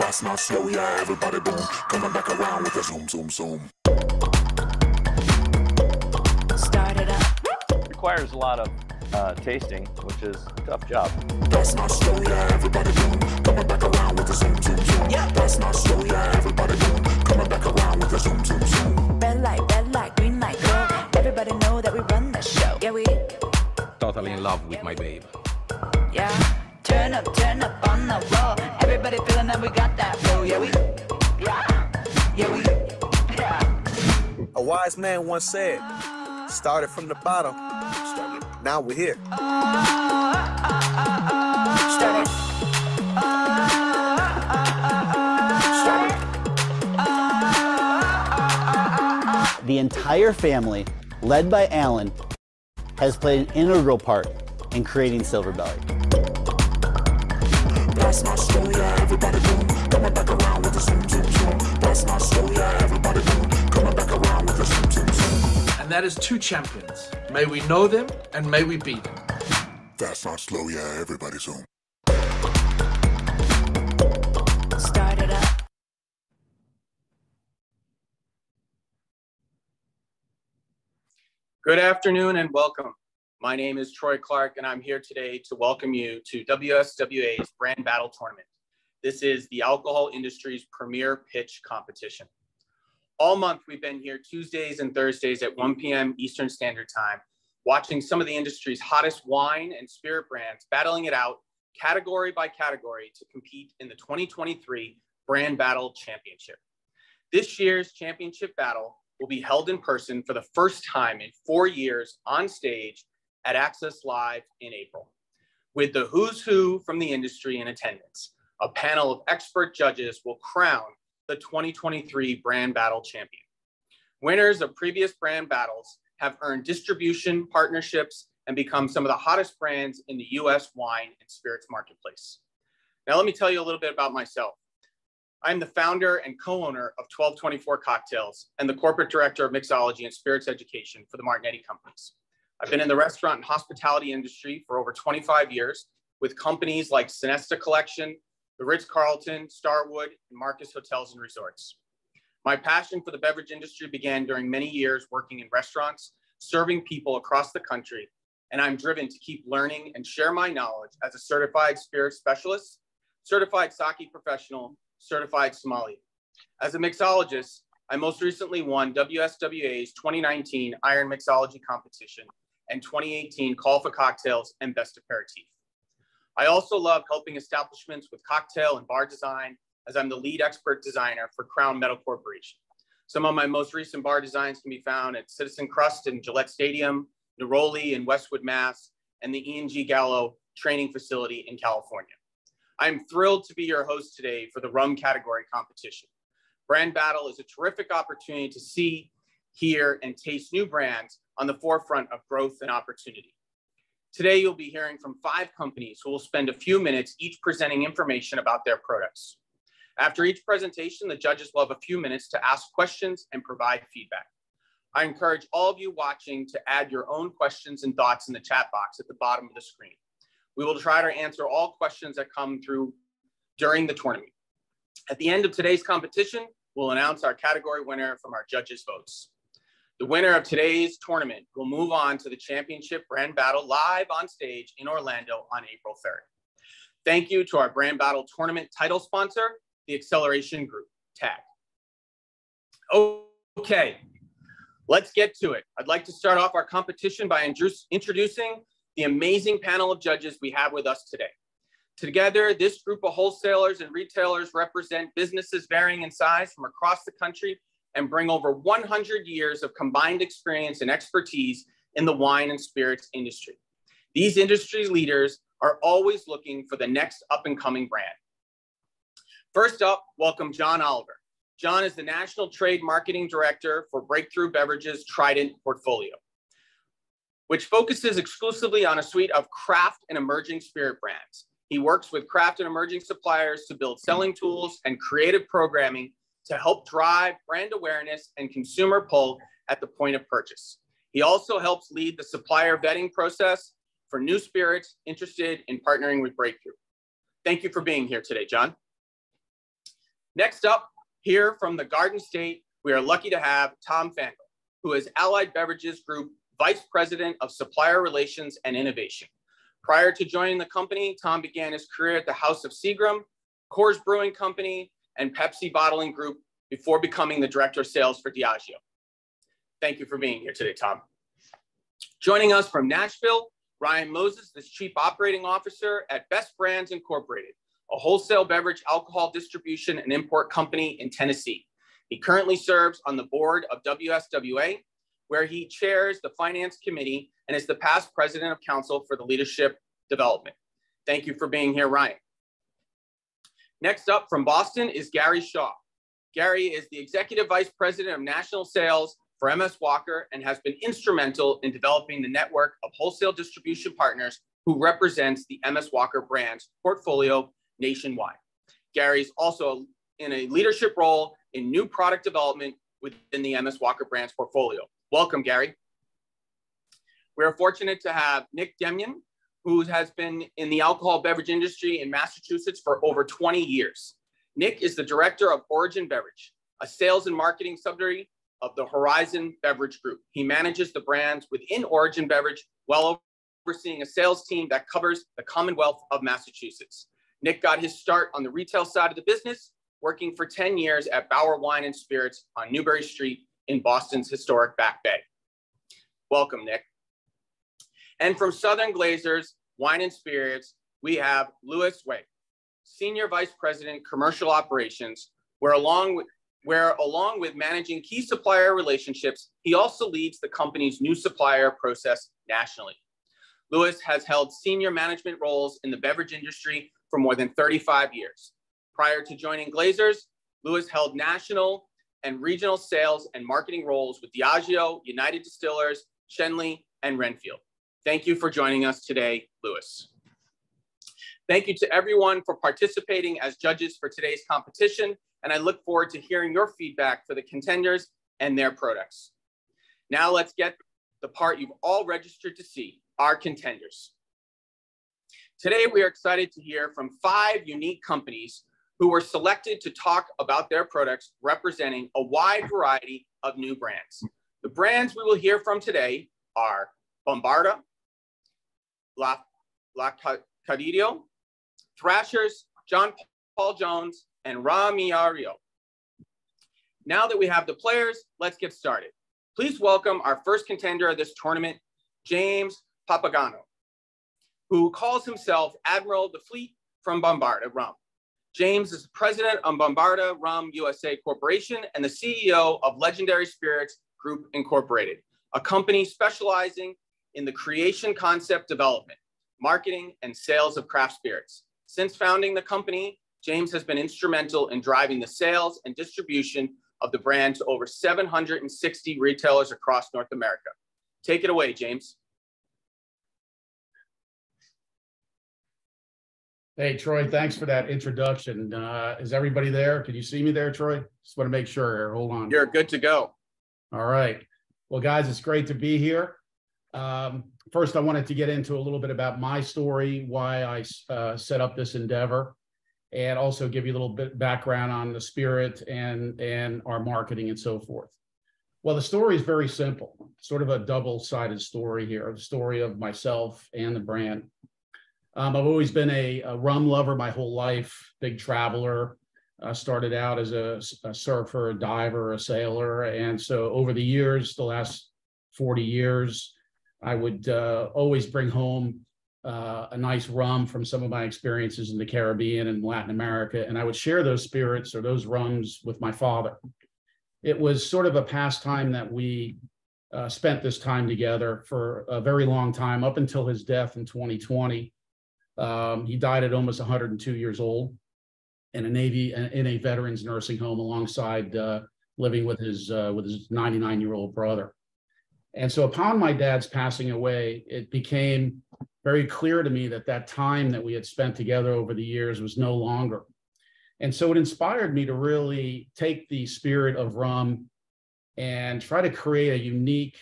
That's not slow, yeah, everybody boom. Coming back around with a zoom, zoom, zoom. Start it up. Requires a lot of tasting, which is a tough job. That's not slow, yeah, everybody boom. Coming back around with a zoom, zoom, zoom. Yeah. That's not slow, yeah, everybody boom. Coming back around with a zoom, zoom, zoom. Red light, green light, go. Everybody know that we run the show. Yeah, we. Totally in love with my babe. Yeah. Turn up on the wall. Everybody feeling that we got that flow. Yeah, we. Yeah, we. Yeah. A wise man once said, started from the bottom, now we're here. Start it. The entire family, led by Alan, has played an integral part in creating Silver Belly. That's not slow, yeah, everybody boom. Coming back around with a zoom, zoom, zoom. That's not slow, yeah, everybody boom. Coming back around with a zoom, zoom, zoom. And that is two champions. May we know them and may we beat them. That's not slow, yeah, everybody zoom. Start it up. Good afternoon and welcome. My name is Troy Clark and I'm here today to welcome you to WSWA's Brand Battle Tournament. This is the alcohol industry's premier pitch competition. All month we've been here Tuesdays and Thursdays at 1 p.m. Eastern Standard Time, watching some of the industry's hottest wine and spirit brands battling it out category by category to compete in the 2023 Brand Battle Championship. This year's championship battle will be held in person for the first time in 4 years on stage at Access Live in April. With the who's who from the industry in attendance, a panel of expert judges will crown the 2023 Brand Battle Champion. Winners of previous brand battles have earned distribution partnerships and become some of the hottest brands in the US wine and spirits marketplace. Now, let me tell you a little bit about myself. I'm the founder and co-owner of 1224 Cocktails and the corporate director of mixology and spirits education for the Martignetti Companies. I've been in the restaurant and hospitality industry for over 25 years with companies like Sinesta Collection, the Ritz-Carlton, Starwood, and Marcus Hotels and Resorts. My passion for the beverage industry began during many years working in restaurants, serving people across the country, and I'm driven to keep learning and share my knowledge as a certified spirit specialist, certified sake professional, certified sommelier. As a mixologist, I most recently won WSWA's 2019 Iron Mixology Competition and 2018 Call for Cocktails and Best Aperitif. I also love helping establishments with cocktail and bar design, as I'm the lead expert designer for Crown Metal Corporation. Some of my most recent bar designs can be found at Citizen Crust in Gillette Stadium, Neroli in Westwood, Mass, and the E&G Gallo training facility in California. I'm thrilled to be your host today for the rum category competition. Brand Battle is a terrific opportunity to see, hear, and taste new brands on the forefront of growth and opportunity. Today, you'll be hearing from 5 companies who will spend a few minutes each presenting information about their products. After each presentation, the judges will have a few minutes to ask questions and provide feedback. I encourage all of you watching to add your own questions and thoughts in the chat box at the bottom of the screen. We will try to answer all questions that come through during the tournament. At the end of today's competition, we'll announce our category winner from our judges' votes. The winner of today's tournament will move on to the championship Brand Battle live on stage in Orlando on April 3rd. Thank you to our Brand Battle tournament title sponsor, the Acceleration Group, TAG. Okay, let's get to it. I'd like to start off our competition by introducing the amazing panel of judges we have with us today. Together, this group of wholesalers and retailers represent businesses varying in size from across the country and bring over 100 years of combined experience and expertise in the wine and spirits industry. These industry leaders are always looking for the next up-and-coming brand. First up, welcome John Oliver. John is the National Trade Marketing Director for Breakthrough Beverages Trident Portfolio, which focuses exclusively on a suite of craft and emerging spirit brands. He works with craft and emerging suppliers to build selling tools and creative programming to help drive brand awareness and consumer pull at the point of purchase. He also helps lead the supplier vetting process for new spirits interested in partnering with Breakthrough. Thank you for being here today, John. Next up, here from the Garden State, we are lucky to have Tom Fangle, who is Allied Beverages Group Vice President of Supplier Relations and Innovation. Prior to joining the company, Tom began his career at the House of Seagram, Coors Brewing Company, and Pepsi Bottling Group before becoming the Director of Sales for Diageo. Thank you for being here today, Tom. Joining us from Nashville, Ryan Moses, the Chief Operating Officer at Best Brands Incorporated, a wholesale beverage alcohol distribution and import company in Tennessee. He currently serves on the board of WSWA, where he chairs the finance committee and is the past president of council for the leadership development. Thank you for being here, Ryan. Next up from Boston is Gary Shaw. Gary is the executive vice president of national sales for MS Walker and has been instrumental in developing the network of wholesale distribution partners who represents the MS Walker brand's portfolio nationwide. Gary is also in a leadership role in new product development within the MS Walker brand's portfolio. Welcome, Gary. We are fortunate to have Nick Demyan, who has been in the alcohol beverage industry in Massachusetts for over 20 years. Nick is the director of Origin Beverage, a sales and marketing subsidiary of the Horizon Beverage Group. He manages the brands within Origin Beverage while overseeing a sales team that covers the Commonwealth of Massachusetts. Nick got his start on the retail side of the business, working for 10 years at Bauer Wine and Spirits on Newbury Street in Boston's historic Back Bay. Welcome, Nick. And from Southern Glazers Wine and Spirits, we have Louis Way, Senior Vice President, Commercial Operations, where along with managing key supplier relationships, he also leads the company's new supplier process nationally. Louis has held senior management roles in the beverage industry for more than 35 years. Prior to joining Glazers, Louis held national and regional sales and marketing roles with Diageo, United Distillers, Shenley, and Renfield. Thank you for joining us today, Louis. Thank you to everyone for participating as judges for today's competition, and I look forward to hearing your feedback for the contenders and their products. Now let's get the part you've all registered to see, our contenders. Today, we are excited to hear from 5 unique companies who were selected to talk about their products representing a wide variety of new brands. The brands we will hear from today are Bombarda, La Cadillo, Thrashers, John Paul Jones, and Ramiario. Now that we have the players, let's get started. Please welcome our first contender of this tournament, James Papagano, who calls himself Admiral of the Fleet from Bombarda Rum. James is the president of Bombarda Rum USA Corporation and the CEO of Legendary Spirits Group Incorporated, a company specializing in the creation, concept development, marketing, and sales of craft spirits. Since founding the company, James has been instrumental in driving the sales and distribution of the brand to over 760 retailers across North America. Take it away, James. Hey, Troy, thanks for that introduction. Is everybody there? Can you see me there, Troy? Just want to make sure here. Hold on. You're good to go. All right. Well, guys, it's great to be here. First, I wanted to get into a little bit about my story, why I set up this endeavor, and also give you a little bit background on the spirit and our marketing and so forth. Well, the story is very simple, sort of a double-sided story here, the story of myself and the brand. I've always been a rum lover my whole life, big traveler. Started out as a surfer, a diver, a sailor. And so over the years, the last 40 years, I would always bring home a nice rum from some of my experiences in the Caribbean and Latin America. And I would share those spirits or those rums with my father. It was sort of a pastime that we spent this time together for a very long time, up until his death in 2020. He died at almost 102 years old in a veterans nursing home alongside living with his 99-year-old brother. And so upon my dad's passing away, it became very clear to me that that time that we had spent together over the years was no longer. And so it inspired me to really take the spirit of rum and try to create a unique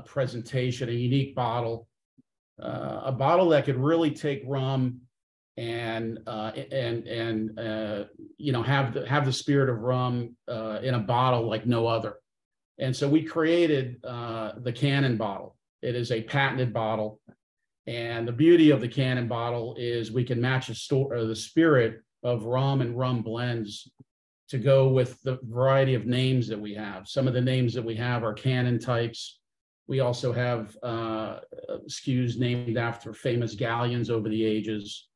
presentation, a unique bottle, a bottle that could really take rum and you know, have the spirit of rum in a bottle like no other. And so we created the Cannon bottle. It is a patented bottle, and the beauty of the Cannon bottle is we can match the spirit of rum and rum blends to go with the variety of names that we have. Some of the names that we have are Cannon types. We also have SKUs named after famous galleons over the ages.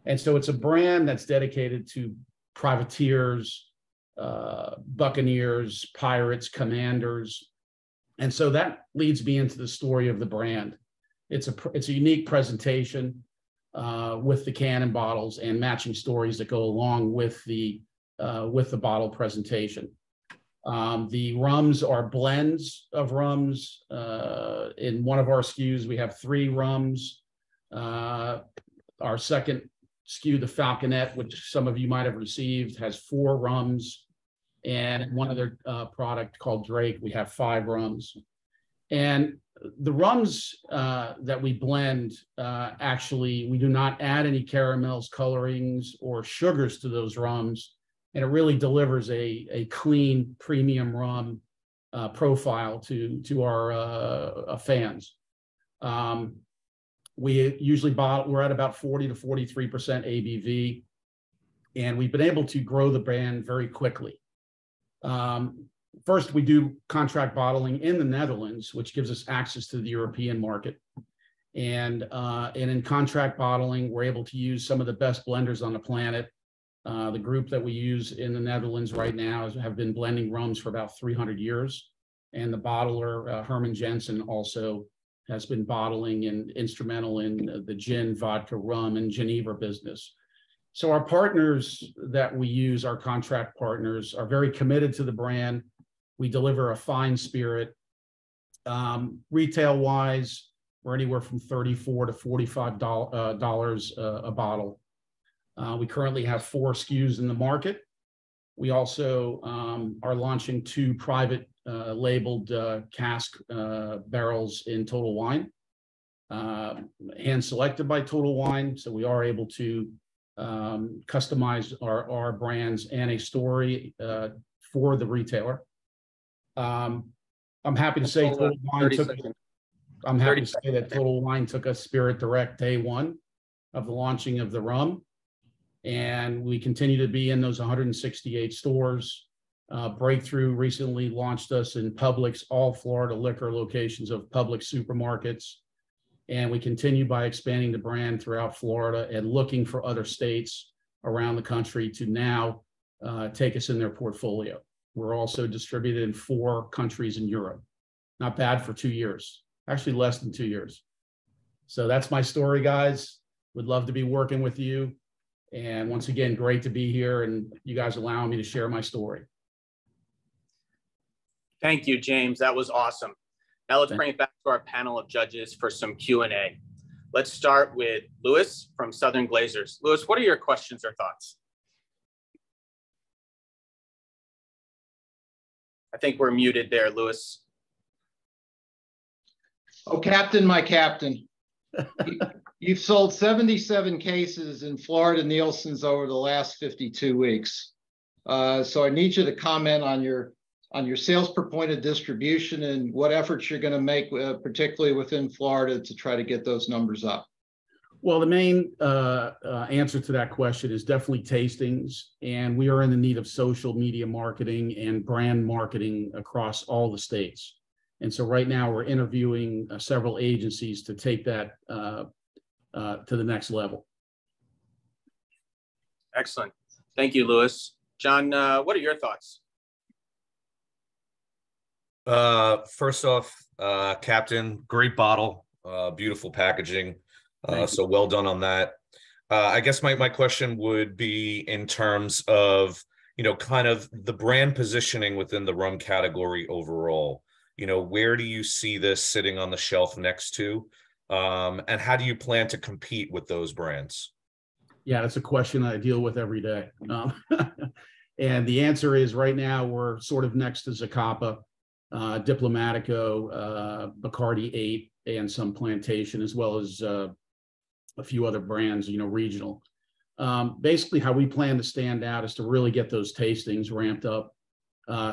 And so it's a brand that's dedicated to privateers, buccaneers, pirates, commanders. And so that leads me into the story of the brand. It's a unique presentation with the Cannon bottles and matching stories that go along with the bottle presentation. The rums are blends of rums. In one of our SKUs, we have 3 rums. Our second SKU, the Falconet, which some of you might have received, has 4 rums. And one other product called Drake, we have 5 rums. And the rums that we blend, actually, we do not add any caramels, colorings, or sugars to those rums. And it really delivers a clean premium rum profile to our fans. We usually we're at about 40 to 43% ABV, and we've been able to grow the brand very quickly. First, we do contract bottling in the Netherlands, which gives us access to the European market. And in contract bottling, we're able to use some of the best blenders on the planet. The group that we use in the Netherlands right now have been blending rums for about 300 years. And the bottler, Herman Jensen, also has been bottling and instrumental in the gin, vodka, rum, and Geneva business. So our partners that we use, our contract partners, are very committed to the brand. We deliver a fine spirit. Retail-wise, we're anywhere from $34 to $45 a bottle. We currently have 4 SKUs in the market. We also are launching 2 private labeled cask barrels in Total Wine, hand selected by Total Wine. So we are able to customize our brands and a story for the retailer. I'm happy to say Total Wine Total Wine took us Spirit Direct day 1 of the launching of the rum. And we continue to be in those 168 stores. Breakthrough recently launched us in Publix, all Florida liquor locations of Publix supermarkets. And we continue by expanding the brand throughout Florida and looking for other states around the country to now take us in their portfolio. We're also distributed in 4 countries in Europe. Not bad for 2 years, actually less than 2 years. So that's my story, guys. Would love to be working with you. And once again, great to be here and you guys allowing me to share my story. Thank you, James. That was awesome. Now let's bring it back to our panel of judges for some Q&A. Let's start with Lewis from Southern Glazers. Lewis, what are your questions or thoughts? I think we're muted there, Lewis. Oh, Captain, my captain. You've sold 77 cases in Florida Nielsen's over the last 52 weeks. So I need you to comment on your sales per point of distribution and what efforts you're going to make, particularly within Florida, to try to get those numbers up. Well, the main answer to that question is definitely tastings, and we are in the need of social media marketing and brand marketing across all the states. And so right now we're interviewing several agencies to take that to the next level. Excellent. Thank you, Lewis. John, what are your thoughts? First off, Captain, great bottle, beautiful packaging. So well done on that. I guess my question would be in terms of, kind of the brand positioning within the rum category overall. Where do you see this sitting on the shelf next to? And how do you plan to compete with those brands? Yeah, that's a question I deal with every day. And the answer is right now we're sort of next to Zacapa, Diplomatico, Bacardi 8, and some Plantation, as well as a few other brands, regional. Basically, how we plan to stand out is to really get those tastings ramped up,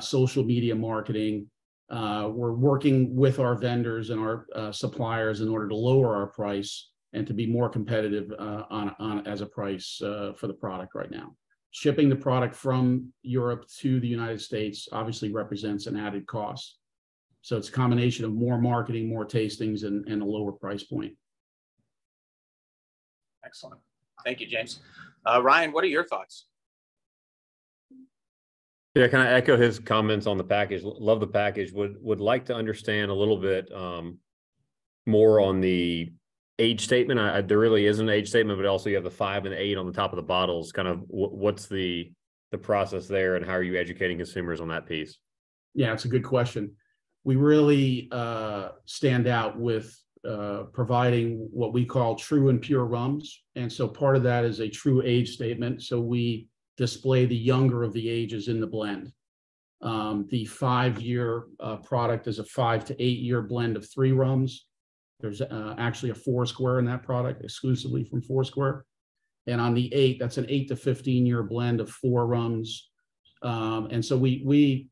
social media marketing. We're working with our vendors and our suppliers in order to lower our price and to be more competitive on as a price for the product right now. Shipping the product from Europe to the United States obviously represents an added cost. So it's a combination of more marketing, more tastings, and a lower price point. Excellent. Thank you, James. Ryan, what are your thoughts? Yeah, can I echo his comments on the package? Love the package. Would like to understand a little bit more on the age statement. There really is an age statement, but also you have the 5 and 8 on the top of the bottles. Kind of what's the process there, and how are you educating consumers on that piece? Yeah, it's a good question. We really stand out with providing what we call true and pure rums. And so part of that is a true age statement. So we display the younger of the ages in the blend. The 5-year product is a 5 to 8 year blend of 3 rums. There's actually a 4 square in that product, exclusively from 4 square. And on the 8, that's an 8 to 15 year blend of 4 rums. And so we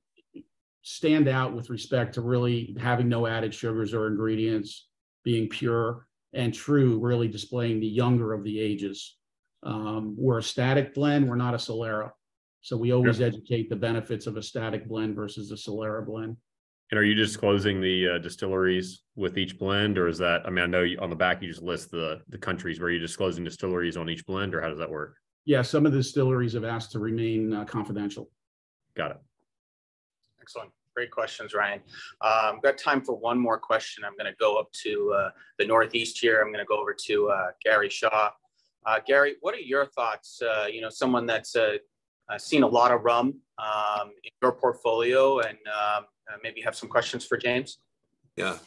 stand out with respect to really having no added sugars or ingredients, being pure and true, really displaying the younger of the ages. We're a static blend, we're not a Solera. So we always educate the benefits of a static blend versus a Solera blend. And are you disclosing the distilleries with each blend, or is that, I mean, I know on the back you just list the countries, where you're disclosing distilleries on each blend, or how does that work? Yeah, some of the distilleries have asked to remain confidential. Got it. Excellent. Great questions, Ryan. I've got time for one more question. I'm going to go up to the Northeast here. I'm going to go over to Gary Shaw. Gary, what are your thoughts? Someone that's seen a lot of rum in your portfolio, and maybe have some questions for James. Yeah,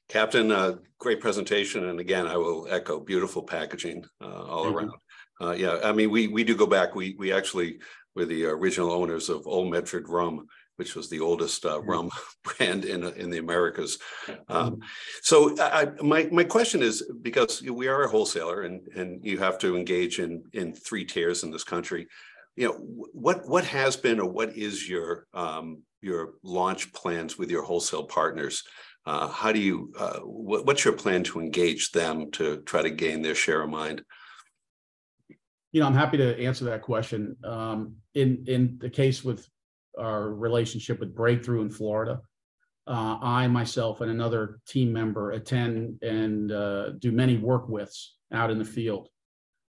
Captain, great presentation. And again, I will echo beautiful packaging all around. Yeah, I mean, we do go back. We actually were the original owners of Old Medford Rum, which was the oldest rum brand in the Americas. So my question is, because we are a wholesaler and you have to engage in 3 tiers in this country, what has been, or what is your launch plans with your wholesale partners? How do you, what's your plan to engage them to try to gain their share of mind? I'm happy to answer that question. In the case with our relationship with Breakthrough in Florida, I myself and another team member attend and do many work withs out in the field.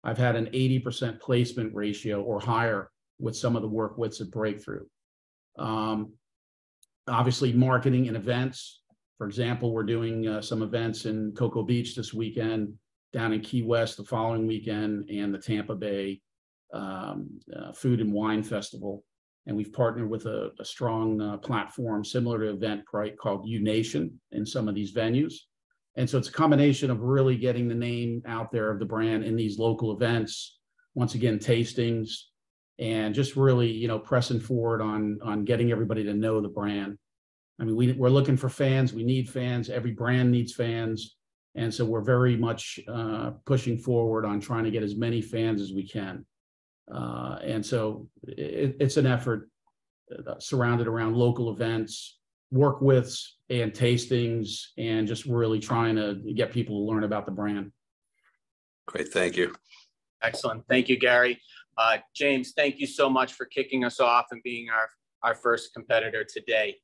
I've had an 80% placement ratio or higher with some of the work withs at Breakthrough. Obviously, marketing and events. For example, we're doing some events in Cocoa Beach this weekend, down in Key West the following weekend, and the Tampa Bay Food and Wine Festival. And we've partnered with a strong platform similar to Eventbrite called UNation in some of these venues. And so it's a combination of really getting the name out there of the brand in these local events, once again, tastings, and just really, pressing forward on getting everybody to know the brand. I mean, we're looking for fans. We need fans. Every brand needs fans. And so we're very much pushing forward on trying to get as many fans as we can. And so it's an effort surrounded around local events, work withs, and tastings, and just really trying to get people to learn about the brand. Great, thank you. Excellent, thank you, Gary. James, thank you so much for kicking us off and being our first competitor today.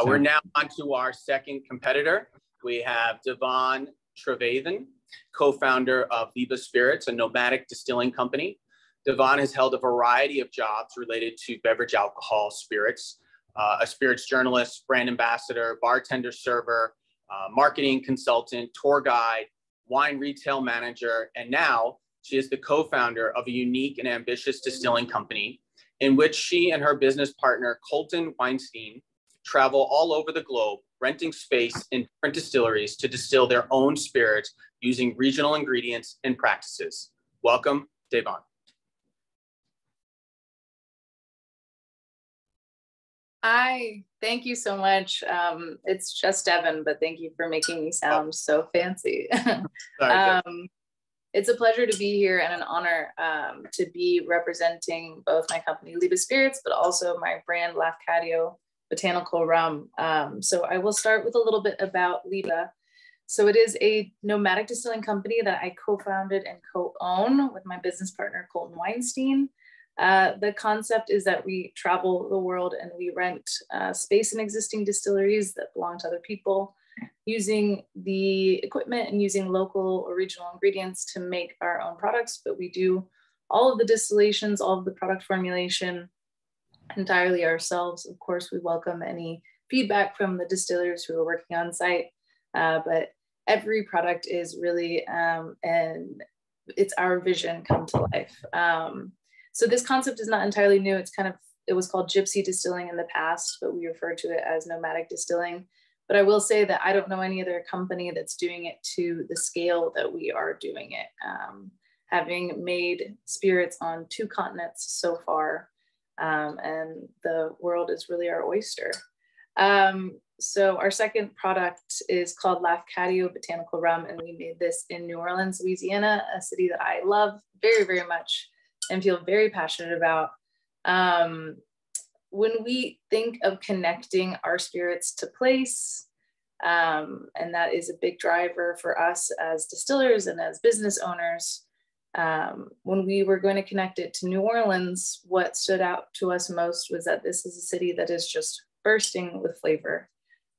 We're now on to our second competitor. We have Devon Trevathan, co-founder of Viva Spirits, a nomadic distilling company. Devon has held a variety of jobs related to beverage alcohol, spirits, a spirits journalist, brand ambassador, bartender server, marketing consultant, tour guide, wine retail manager, and now she is the co-founder of a unique and ambitious distilling company in which she and her business partner, Colton Weinstein, travel all over the globe, renting space in different distilleries to distill their own spirits using regional ingredients and practices. Welcome, Devon. Hi, thank you so much. It's just Devon, but thank you for making me sound so fancy. It's a pleasure to be here and an honor to be representing both my company, Liba Spirits, but also my brand, Lafcadio Botanical Rum. So I will start with a little bit about Liba. So it is a nomadic distilling company that I co-founded and co-own with my business partner, Colton Weinstein. The concept is that we travel the world and we rent space in existing distilleries that belong to other people, using the equipment and using local original ingredients to make our own products. But we do all of the distillations, all of the product formulation entirely ourselves. Of course, we welcome any feedback from the distillers who are working on site, but every product is really, and it's our vision come to life. So this concept is not entirely new. It was called gypsy distilling in the past, but we refer to it as nomadic distilling. But I will say that I don't know any other company that's doing it to the scale that we are doing it. Having made spirits on 2 continents so far, and the world is really our oyster. So our second product is called Lafcadio Botanical Rum, and we made this in New Orleans, Louisiana, a city that I love very, very much and feel very passionate about. When we think of connecting our spirits to place, and that is a big driver for us as distillers and as business owners, when we were going to connect it to New Orleans, what stood out to us most was that this is a city that is just bursting with flavor.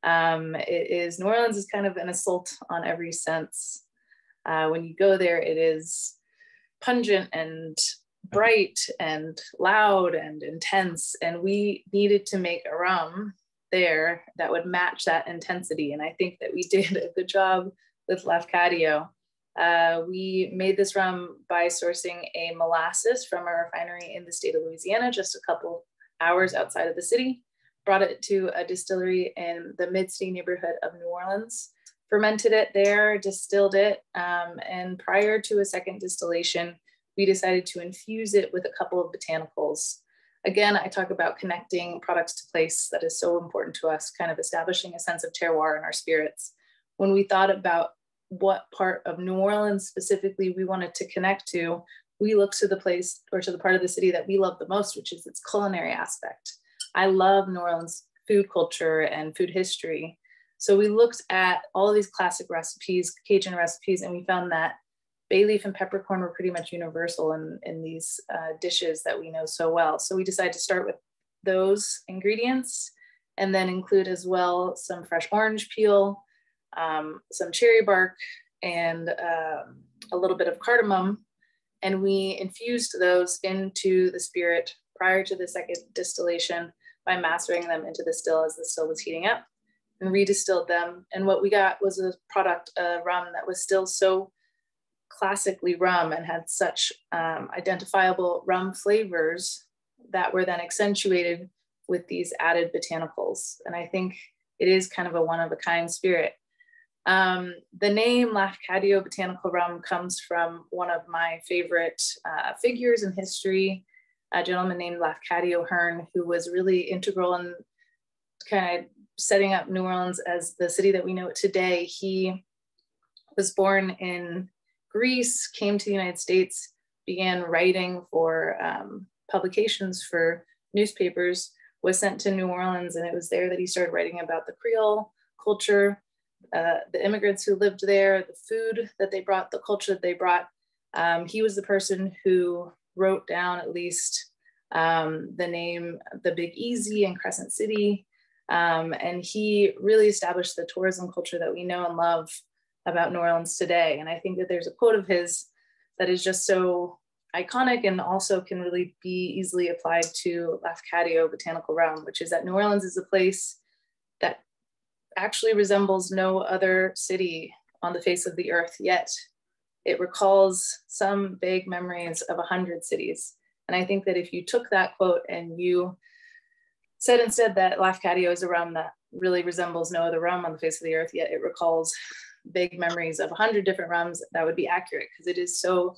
New Orleans is kind of an assault on every sense. When you go there, it is pungent and bright and loud and intense, and we needed to make a rum there that would match that intensity, and I think that we did a good job with Lafcadio. We made this rum by sourcing a molasses from a refinery in the state of Louisiana, just a couple hours outside of the city, brought it to a distillery in the mid-state neighborhood of New Orleans, fermented it there, distilled it, and prior to a second distillation, we decided to infuse it with a couple of botanicals. Again, I talk about connecting products to place. That is so important to us, kind of establishing a sense of terroir in our spirits. When we thought about what part of New Orleans specifically we wanted to connect to, we looked to the place or to the part of the city that we love the most, which is its culinary aspect. I love New Orleans food culture and food history. So we looked at all of these classic recipes, Cajun recipes, and we found that bay leaf and peppercorn were pretty much universal in these dishes that we know so well. So we decided to start with those ingredients and then include as well some fresh orange peel, some cherry bark, and a little bit of cardamom. And we infused those into the spirit prior to the second distillation by macerating them into the still as the still was heating up, and redistilled them. And what we got was a product, a rum that was still so classically rum and had such identifiable rum flavors that were then accentuated with these added botanicals. And I think it is kind of a one-of-a-kind spirit. The name Lafcadio Botanical Rum comes from one of my favorite figures in history, a gentleman named Lafcadio Hearn, who was really integral in kind of setting up New Orleans as the city that we know it today. He was born in Greece, came to the United States, began writing for publications for newspapers, was sent to New Orleans, and it was there that he started writing about the Creole culture, the immigrants who lived there, the food that they brought, the culture that they brought. He was the person who wrote down at least the name, the Big Easy and Crescent City. And he really established the tourism culture that we know and love about New Orleans today. And I think that there's a quote of his that is just so iconic and also can really be easily applied to Lafcadio Botanical Rum, which is that New Orleans is a place that actually resembles no other city on the face of the earth, yet it recalls some vague memories of 100 cities. And I think that if you took that quote and you said instead that Lafcadio is a rum that really resembles no other rum on the face of the earth, yet it recalls vague memories of 100 different rums, that would be accurate, because it is so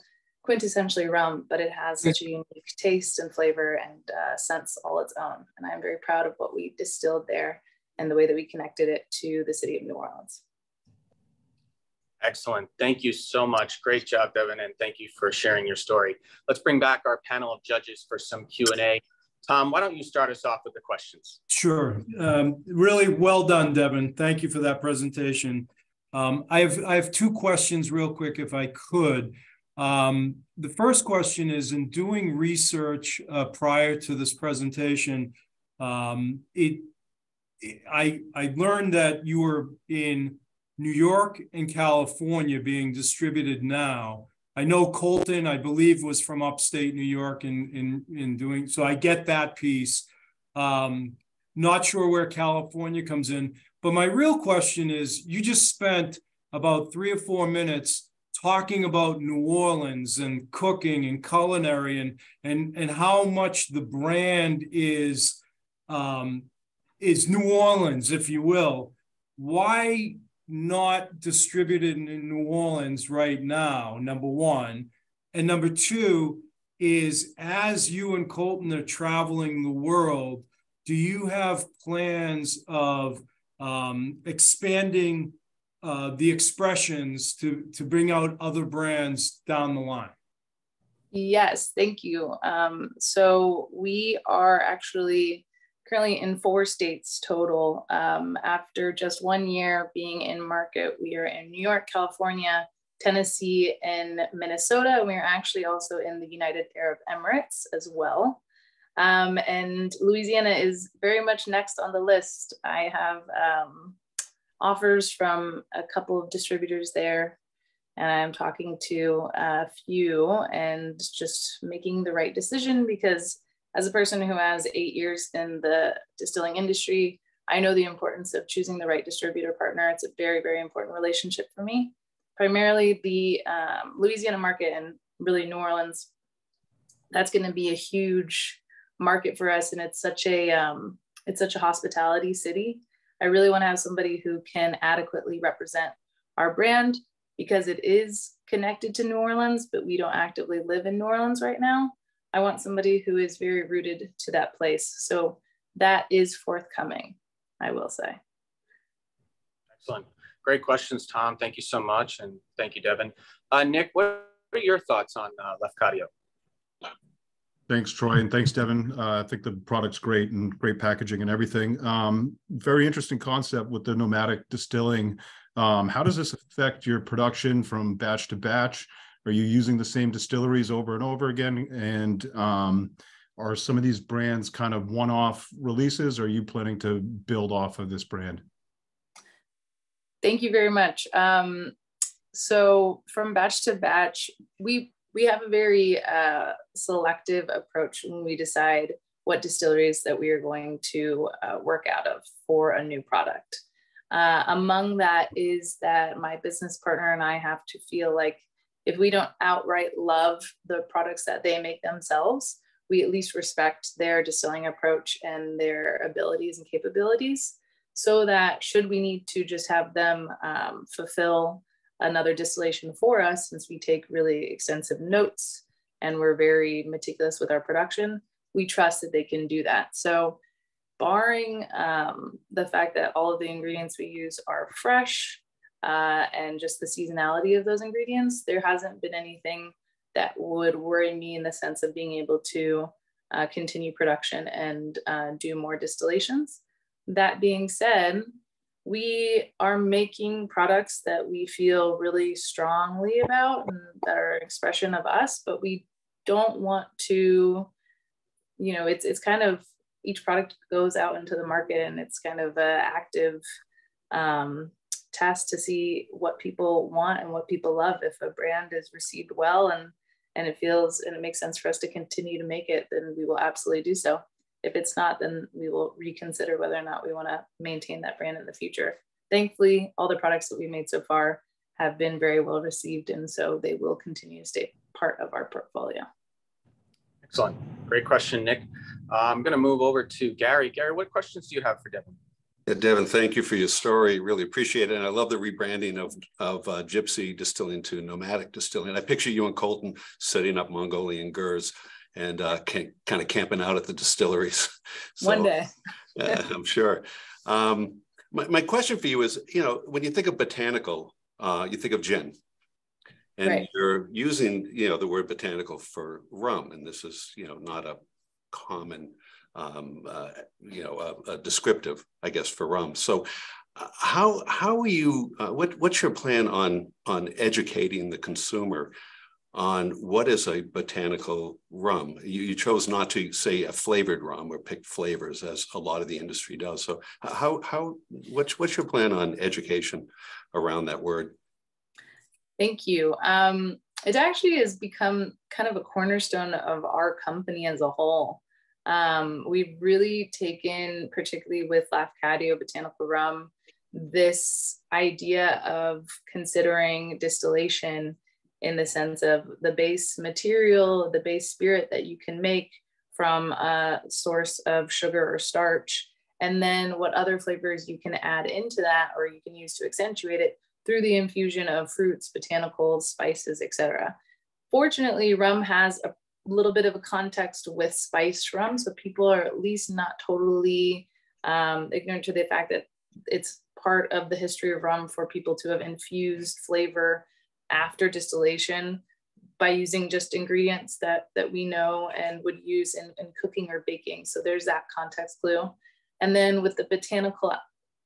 quintessentially rum, but it has such a unique taste and flavor and sense all its own. And I'm very proud of what we distilled there and the way that we connected it to the city of New Orleans. Excellent. Thank you so much. Great job, Devin, and thank you for sharing your story. Let's bring back our panel of judges for some Q&A. Tom, why don't you start us off with the questions? Sure. Really well done, Devin. Thank you for that presentation. I have two questions real quick, if I could. The first question is, in doing research prior to this presentation, I learned that you were in New York and California being distributed now. I know Colton, I believe, was from upstate New York in doing, so I get that piece. Not sure where California comes in, but my real question is, you just spent about 3 or 4 minutes talking about New Orleans and cooking and culinary and how much the brand is New Orleans, if you will. Why not distributed in New Orleans right now, number one? And number two is, as you and Colton are traveling the world, do you have plans of expanding the expressions to bring out other brands down the line? Yes, thank you. So we are actually currently in 4 states total. After just 1 year being in market, we are in New York, California, Tennessee, and Minnesota. We are actually also in the United Arab Emirates as well. And Louisiana is very much next on the list. I have offers from a couple of distributors there, and I'm talking to a few and just making the right decision, because as a person who has 8 years in the distilling industry, I know the importance of choosing the right distributor partner. It's a very, very important relationship for me. Primarily the Louisiana market and really New Orleans, that's going to be a huge market for us. And it's such a hospitality city. I really want to have somebody who can adequately represent our brand, because it is connected to New Orleans, but we don't actively live in New Orleans right now. I want somebody who is very rooted to that place. So that is forthcoming, I will say. Excellent. Great questions, Tom. Thank you so much. And thank you, Devin. Nick, what are your thoughts on Lefkadio? Thanks, Troy, and thanks, Devin. I think the product's great and great packaging and everything. Very interesting concept with the nomadic distilling. How does this affect your production from batch to batch? Are you using the same distilleries over and over again? And are some of these brands kind of one-off releases, or are you planning to build off of this brand? Thank you very much. So from batch to batch, we have a very selective approach when we decide what distilleries that we are going to work out of for a new product. Among that is that my business partner and I have to feel like, if we don't outright love the products that they make themselves, we at least respect their distilling approach and their abilities and capabilities, so that should we need to just have them fulfill another distillation for us, since we take really extensive notes and we're very meticulous with our production, we trust that they can do that. So barring the fact that all of the ingredients we use are fresh, and just the seasonality of those ingredients, there hasn't been anything that would worry me in the sense of being able to continue production and do more distillations. That being said, we are making products that we feel really strongly about and that are an expression of us, but we don't want to, it's kind of, each product goes out into the market and it's kind of an active test to see what people want and what people love. If a brand is received well and it feels and it makes sense for us to continue to make it, then we will absolutely do so. If it's not, then we will reconsider whether or not we want to maintain that brand in the future. Thankfully, all the products that we made so far have been very well received, and so they will continue to stay part of our portfolio. Excellent. Great question, Nick. I'm going to move over to Gary. Gary, what questions do you have for Devin? Yeah, Devin, thank you for your story. Really appreciate it. And I love the rebranding of Gypsy Distilling to Nomadic Distilling. I picture you and Colton setting up Mongolian Gers and kind of camping out at the distilleries. So, one day. I'm sure. My question for you is, when you think of botanical, you think of gin. And right. you're using, the word botanical for rum, and this is, not a common, a descriptive, I guess, for rum. So, how are you? What's your plan on educating the consumer on what is a botanical rum? You chose not to say a flavored rum or pick flavors, as a lot of the industry does. So, what's your plan on education around that word? Thank you. It actually has become kind of a cornerstone of our company as a whole. We've really taken, particularly with Lafcadio Botanical Rum, this idea of considering distillation in the sense of the base material, the base spirit that you can make from a source of sugar or starch, and then what other flavors you can add into that or you can use to accentuate it through the infusion of fruits, botanicals, spices, etc. Fortunately, rum has a little bit of a context with spiced rum, so people are at least not totally ignorant to the fact that it's part of the history of rum for people to have infused flavor after distillation by using just ingredients that we know and would use in cooking or baking. So there's that context clue. And then with the botanical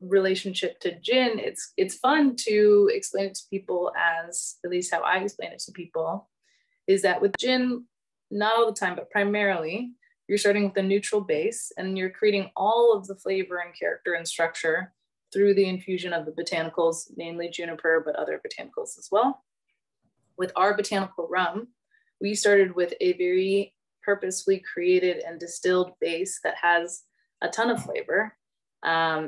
relationship to gin, it's fun to explain it to people, as at least how I explain it to people, is that with gin, not all the time, but primarily, you're starting with a neutral base and you're creating all of the flavor and character and structure through the infusion of the botanicals, namely juniper, but other botanicals as well. With our botanical rum, we started with a very purposefully created and distilled base that has a ton of flavor,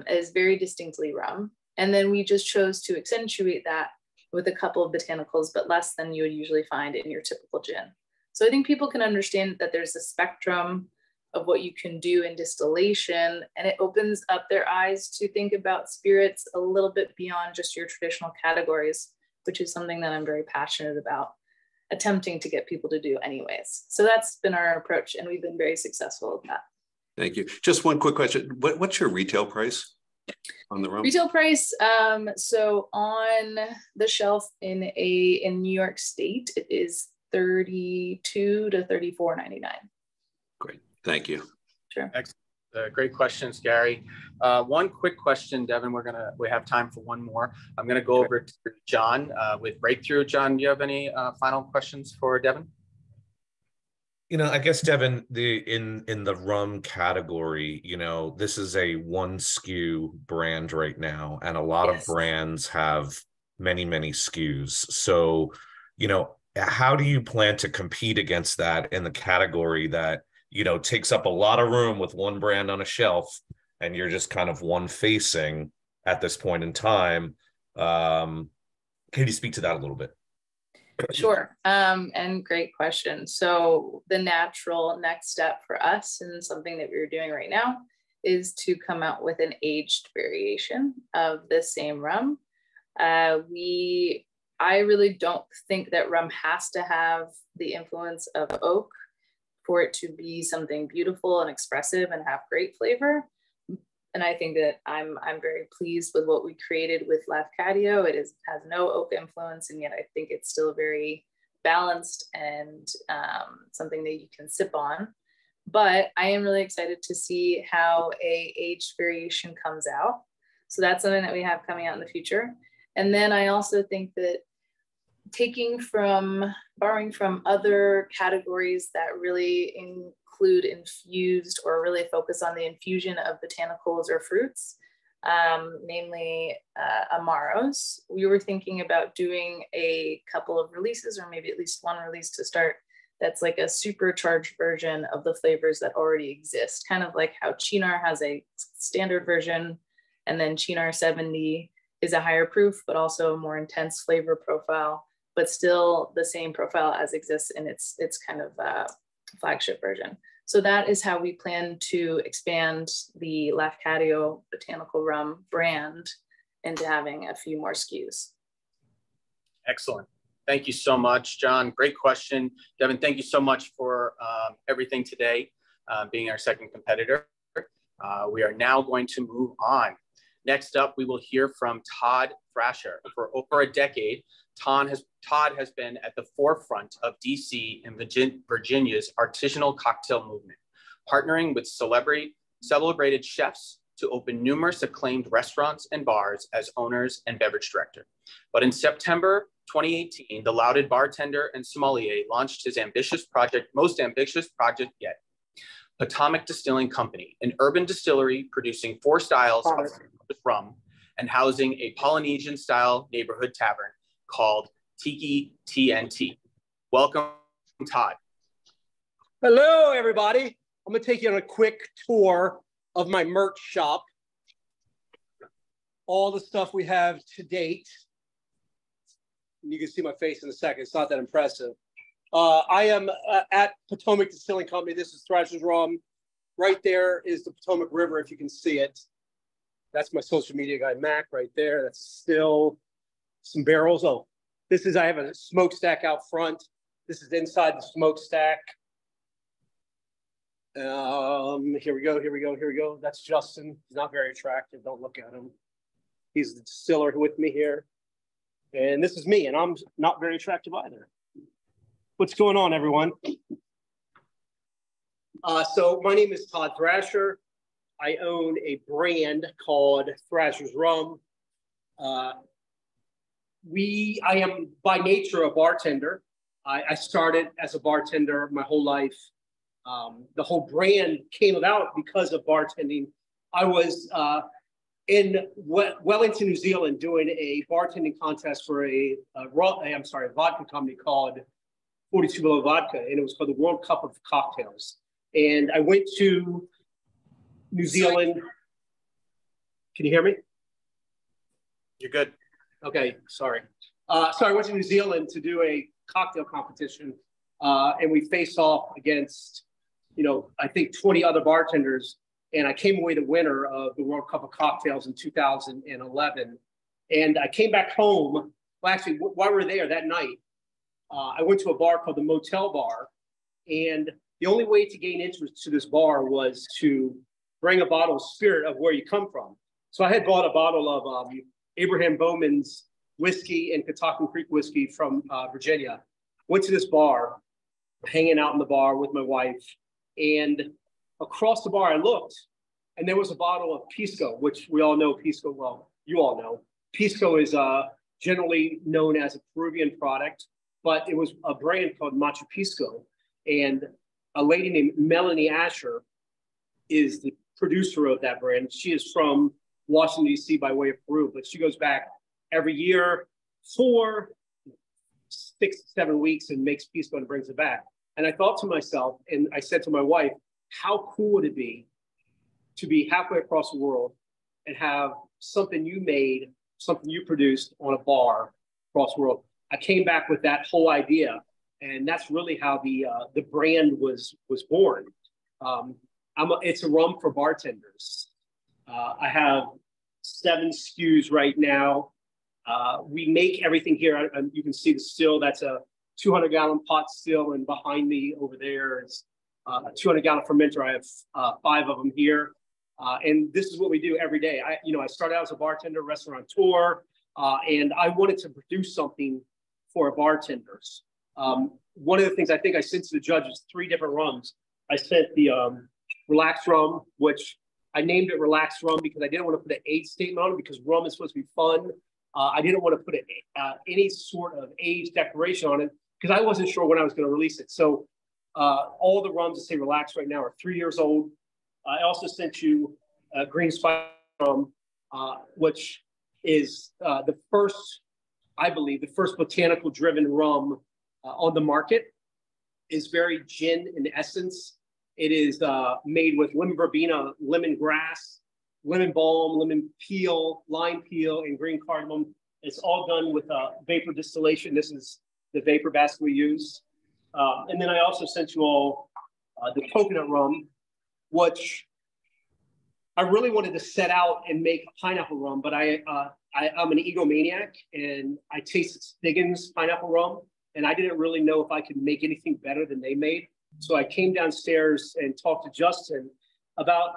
is very distinctly rum. And then we just chose to accentuate that with a couple of botanicals, but less than you would usually find in your typical gin. So I think people can understand that there's a spectrum of what you can do in distillation, and it opens up their eyes to think about spirits a little bit beyond just your traditional categories, which is something that I'm very passionate about attempting to get people to do anyways. So that's been our approach, and we've been very successful at that. Thank you. Just one quick question. What's your retail price on the rum? Retail price, so on the shelf in New York State, it is $32 to $34.99. Great. Thank you. Sure. Excellent. Great questions, Gary. One quick question, Devin. We have time for one more. I'm gonna go over to John with Breakthrough. John, do you have any final questions for Devin? I guess, Devin, in the rum category, this is a one SKU brand right now, and a lot of brands have many, many SKUs. So, how do you plan to compete against that in the category that, takes up a lot of room with one brand on a shelf, and you're just kind of one facing at this point in time? Can you speak to that a little bit? Sure. And great question. So the natural next step for us, and something that we're doing right now, is to come out with an aged variation of the same rum. I really don't think that rum has to have the influence of oak for it to be something beautiful and expressive and have great flavor. And I think that I'm very pleased with what we created with Lafcadio. It has no oak influence, and yet I think it's still very balanced and something that you can sip on. But I am really excited to see how a aged variation comes out. So that's something that we have coming out in the future. And then I also think that borrowing from other categories that really include infused or really focus on the infusion of botanicals or fruits, namely Amaros. We were thinking about doing a couple of releases, or maybe at least one release to start, that's like a supercharged version of the flavors that already exist, kind of like how Chinar has a standard version, and then Chinar 70 is a higher proof, but also a more intense flavor profile, but still the same profile as exists in its kind of flagship version. So that is how we plan to expand the Lafcadio Botanical Rum brand into having a few more SKUs. Excellent. Thank you so much, John. Great question. Devin, thank you so much for everything today, being our second competitor. We are now going to move on Next up, we will hear from Todd Thrasher. For over a decade, Todd has been at the forefront of DC and Virginia's artisanal cocktail movement, partnering with celebrated chefs to open numerous acclaimed restaurants and bars as owners and beverage director. But in September 2018, the lauded bartender and sommelier launched his most ambitious project yet, Potomac Distilling Company, an urban distillery producing 4 styles of rum and housing a Polynesian-style neighborhood tavern called Tiki TNT. Welcome, Todd. Hello, everybody. I'm going to take you on a quick tour of my merch shop. All the stuff we have to date. You can see my face in a second. It's not that impressive. I am at Potomac Distilling Company. This is Thrasher's Rum. Right there is the Potomac River, if you can see it. That's my social media guy, Mac, right there. That's still some barrels. Oh, I have a smokestack out front. This is inside the smokestack. Here we go. That's Justin. He's not very attractive. Don't look at him. He's the distiller with me here. And this is me, and I'm not very attractive either. What's going on, everyone? So my name is Todd Thrasher. I own a brand called Thrasher's Rum. I am by nature a bartender. I started as a bartender my whole life. The whole brand came about because of bartending. I was well into New Zealand doing a bartending contest for a vodka company called 42 Below Vodka, and it was called the World Cup of Cocktails. And I went to New Zealand. Can you hear me? You're good. Okay, sorry. So I went to New Zealand to do a cocktail competition, and we faced off against, I think 20 other bartenders, and I came away the winner of the World Cup of Cocktails in 2011. And I came back home. Well, actually, while we were there that night, I went to a bar called the Motel Bar, and the only way to gain entrance to this bar was to bring a bottle of spirit of where you come from. So I had bought a bottle of Abraham Bowman's whiskey and Catoctin Creek whiskey from Virginia. Went to this bar, hanging out in the bar with my wife, and across the bar I looked, and there was a bottle of Pisco, which we all know Pisco, well, you all know. Pisco is generally known as a Peruvian product, but it was a brand called Machu Pisco, and a lady named Melanie Asher is the producer of that brand. She is from Washington, D.C. by way of Peru, but she goes back every year for 6 to 7 weeks and makes Pisco and brings it back. And I thought to myself, and I said to my wife, how cool would it be to be halfway across the world and have something you made, something you produced on a bar across the world? I came back with that whole idea, and that's really how the brand was born. It's a rum for bartenders. I have 7 SKUs right now. We make everything here. You can see the still. That's a 200-gallon pot still, and behind me over there is a 200-gallon fermenter. I have 5 of them here, and this is what we do every day. I started out as a bartender, restaurateur, and I wanted to produce something for bartenders. One of the things I think I sent to the judges, 3 different rums. I sent the Relaxed Rum, which I named it Relaxed Rum because I didn't want to put an age statement on it because rum is supposed to be fun. I didn't want to put any sort of age declaration on it because I wasn't sure when I was going to release it. So all the rums that say Relaxed right now are 3 years old. I also sent you Green Spice Rum, which is the first, I believe, the first botanical driven rum on the market. Is very gin in essence. It is made with lemon verbena, lemongrass, lemon balm, lemon peel, lime peel, and green cardamom. It's all done with vapor distillation. This is the vapor basket we use. And then I also sent you all the coconut rum, which I really wanted to set out and make a pineapple rum, but I'm an egomaniac, and I tasted Stiggins pineapple rum, and I didn't really know if I could make anything better than they made. So I came downstairs and talked to Justin about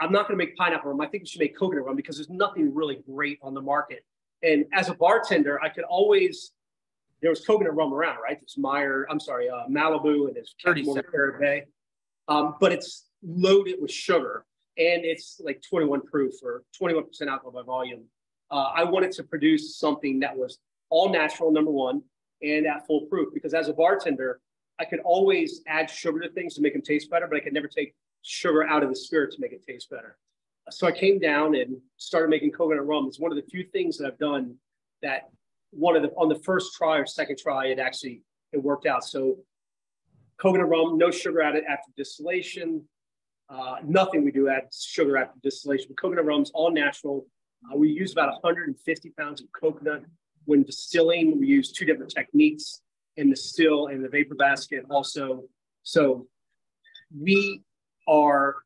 I'm not going to make pineapple rum. I think we should make coconut rum because there's nothing really great on the market. And as a bartender, I could always, there was coconut rum around, right? There's Malibu, and there's Caribou Bay. But it's loaded with sugar, and it's like 21 proof or 21% alcohol by volume. I wanted to produce something that was all natural, number one, and at full proof, because as a bartender, I could always add sugar to things to make them taste better, but I could never take sugar out of the spirit to make it taste better. So I came down and started making coconut rum. It's one of the few things that I've done that on the first try or second try, it worked out. So coconut rum, no sugar added after distillation. Nothing we do add sugar after distillation. Coconut rum's all natural. We use about 150 pounds of coconut. When distilling, we use 2 different techniques in the still and the vapor basket also. So we are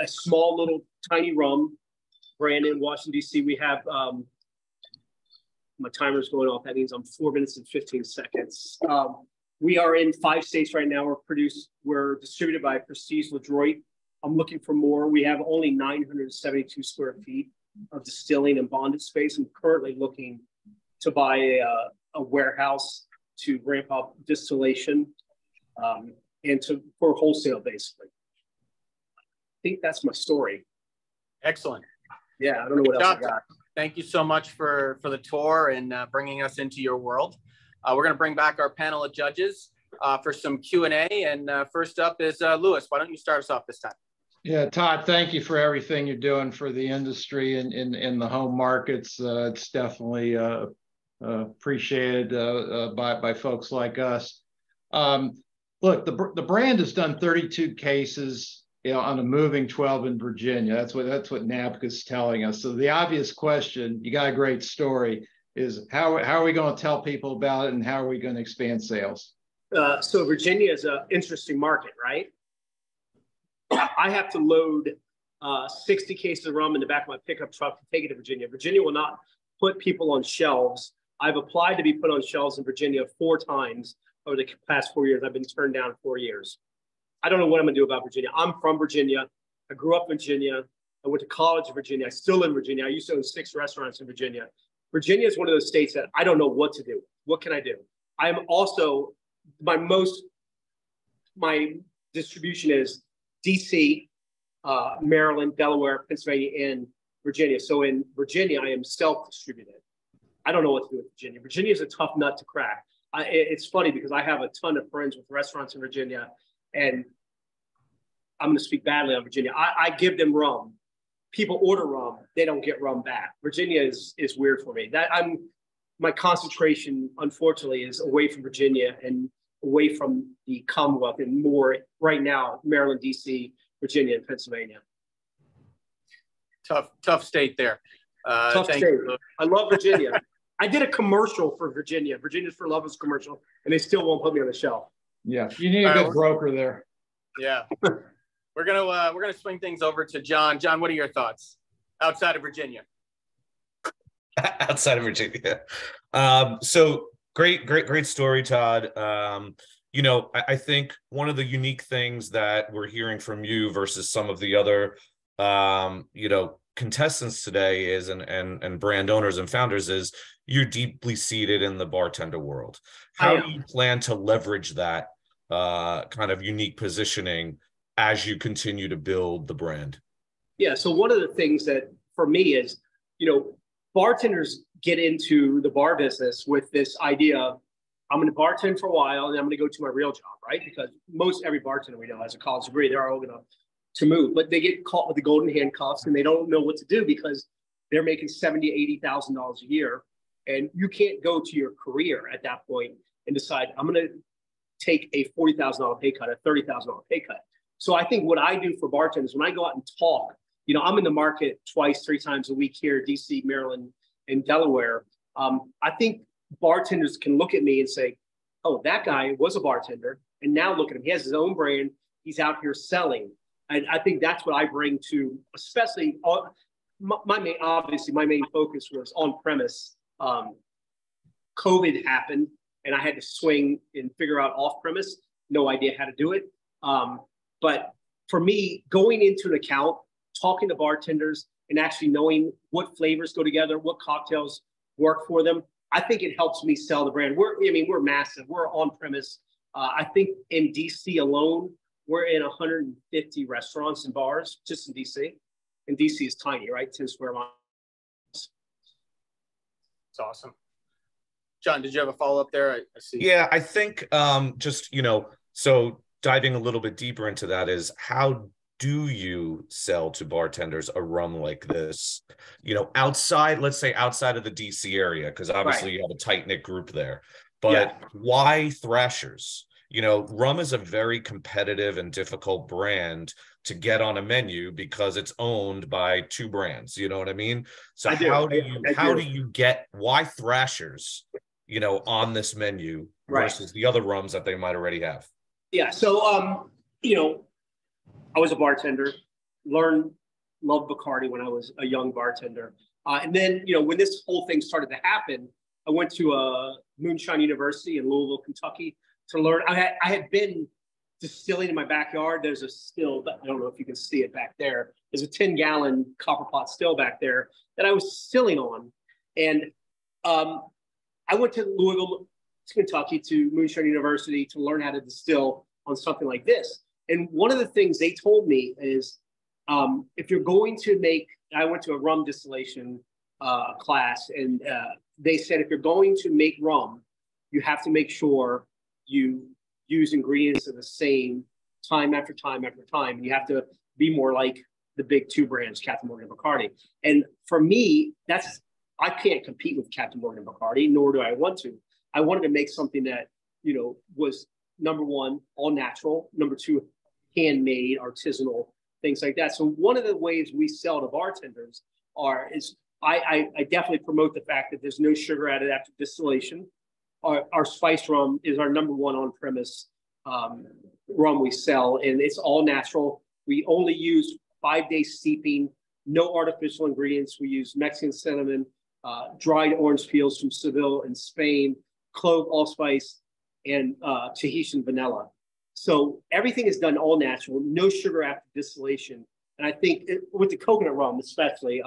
a small little tiny rum brand in Washington, D.C. We have, my timer's going off. That means I'm 4 minutes and 15 seconds. We are in 5 states right now. We're distributed by Prestige LaDroit. I'm looking for more. We have only 972 square feet of distilling and bonded space. I'm currently looking to buy a warehouse to ramp up distillation and for wholesale, basically. I think that's my story. Excellent. Yeah, I don't know what else I got. Thank you so much for the tour and bringing us into your world. We're going to bring back our panel of judges for some Q&A. And first up is Louis. Why don't you start us off this time? Yeah, Todd, thank you for everything you're doing for the industry and in the home markets. It's definitely appreciated by folks like us. Look, the brand has done 32 cases, on a moving 12 in Virginia. That's what NABCA's telling us. So the obvious question, you got a great story, is how are we going to tell people about it, and how are we going to expand sales? So Virginia is an interesting market, right? I have to load 60 cases of rum in the back of my pickup truck to take it to Virginia. Virginia will not put people on shelves. I've applied to be put on shelves in Virginia 4 times over the past 4 years. I've been turned down 4 years. I don't know what I'm going to do about Virginia. I'm from Virginia. I grew up in Virginia. I went to college in Virginia. I still live in Virginia. I used to own 6 restaurants in Virginia. Virginia is one of those states that I don't know what to do. What can I do? I'm also, my distribution is DC, Maryland, Delaware, Pennsylvania, and Virginia. So in Virginia, I am self-distributed. I don't know what to do with Virginia. Virginia is a tough nut to crack. It's funny because I have a ton of friends with restaurants in Virginia, and I'm going to speak badly on Virginia. I give them rum. People order rum. They don't get rum back. Virginia is weird for me. My concentration, unfortunately, is away from Virginia and away from the Commonwealth, and more right now, Maryland, DC, Virginia, and Pennsylvania. Tough state there. Tough state. I love Virginia. I did a commercial for Virginia. Virginia's for Lovers commercial, and they still won't put me on the shelf. Yeah, you need a good broker there. Yeah, we're gonna swing things over to John. John, what are your thoughts outside of Virginia? Outside of Virginia, so great story, Todd. I think one of the unique things that we're hearing from you versus some of the other, contestants today is, and brand owners and founders, is you're deeply seated in the bartender world. How do you plan to leverage that kind of unique positioning as you continue to build the brand? Yeah. So one of the things that for me is, bartenders get into the bar business with this idea of, I'm going to bartend for a while and I'm going to go to my real job, right? Because most every bartender we know has a college degree. They're all going to move, but they get caught with the golden handcuffs and they don't know what to do because they're making $70,000, $80,000 a year. And you can't go to your career at that point and decide, I'm going to take a $40,000 pay cut, a $30,000 pay cut. So I think what I do for bartenders, when I go out and talk, I'm in the market 2-3 times a week here, DC, Maryland, and Delaware. I think bartenders can look at me and say, oh, that guy was a bartender, and now look at him. He has his own brand. He's out here selling. And I think that's what I bring to, especially, my main focus was on-premise. COVID happened, and I had to swing and figure out off-premise. No idea how to do it. But for me, going into an account, talking to bartenders and actually knowing what flavors go together, what cocktails work for them, I think it helps me sell the brand. We're massive. We're on premise. I think in DC alone, we're in 150 restaurants and bars just in DC. And DC is tiny, right? 10 square miles. It's awesome. John, did you have a follow-up there? I see. Yeah, I think just, so diving a little bit deeper into that is, how do you sell to bartenders a rum like this, let's say outside of the DC area, because obviously you have a tight-knit group there, but why Thrashers? Rum is a very competitive and difficult brand to get on a menu because it's owned by two brands. You know what I mean? So how do you get, why Thrashers, on this menu versus the other rums that they might already have? Yeah. So, I was a bartender, loved Bacardi when I was a young bartender. And then, when this whole thing started to happen, I went to Moonshine University in Louisville, Kentucky to learn. I had been distilling in my backyard. There's a still, I don't know if you can see it back there. There's a 10-gallon copper pot still back there that I was distilling on. And I went to Louisville, Kentucky, to Moonshine University to learn how to distill on something like this. And one of the things they told me is, if you're going to make, I went to a rum distillation class, and they said, if you're going to make rum, you have to make sure you use ingredients that are the same time after time after time. And you have to be more like the big two brands, Captain Morgan and Bacardi. And for me, I can't compete with Captain Morgan and Bacardi, nor do I want to. I wanted to make something that, was number one, all natural, number two, handmade, artisanal, things like that. So one of the ways we sell to bartenders is I definitely promote the fact that there's no sugar added after distillation. Our spice rum is our number one on-premise rum we sell, and it's all natural. We only use 5-day steeping, no artificial ingredients. We use Mexican cinnamon, dried orange peels from Seville in Spain, clove, allspice, and Tahitian vanilla. So everything is done all natural, no sugar after distillation. And I think with the coconut rum, especially,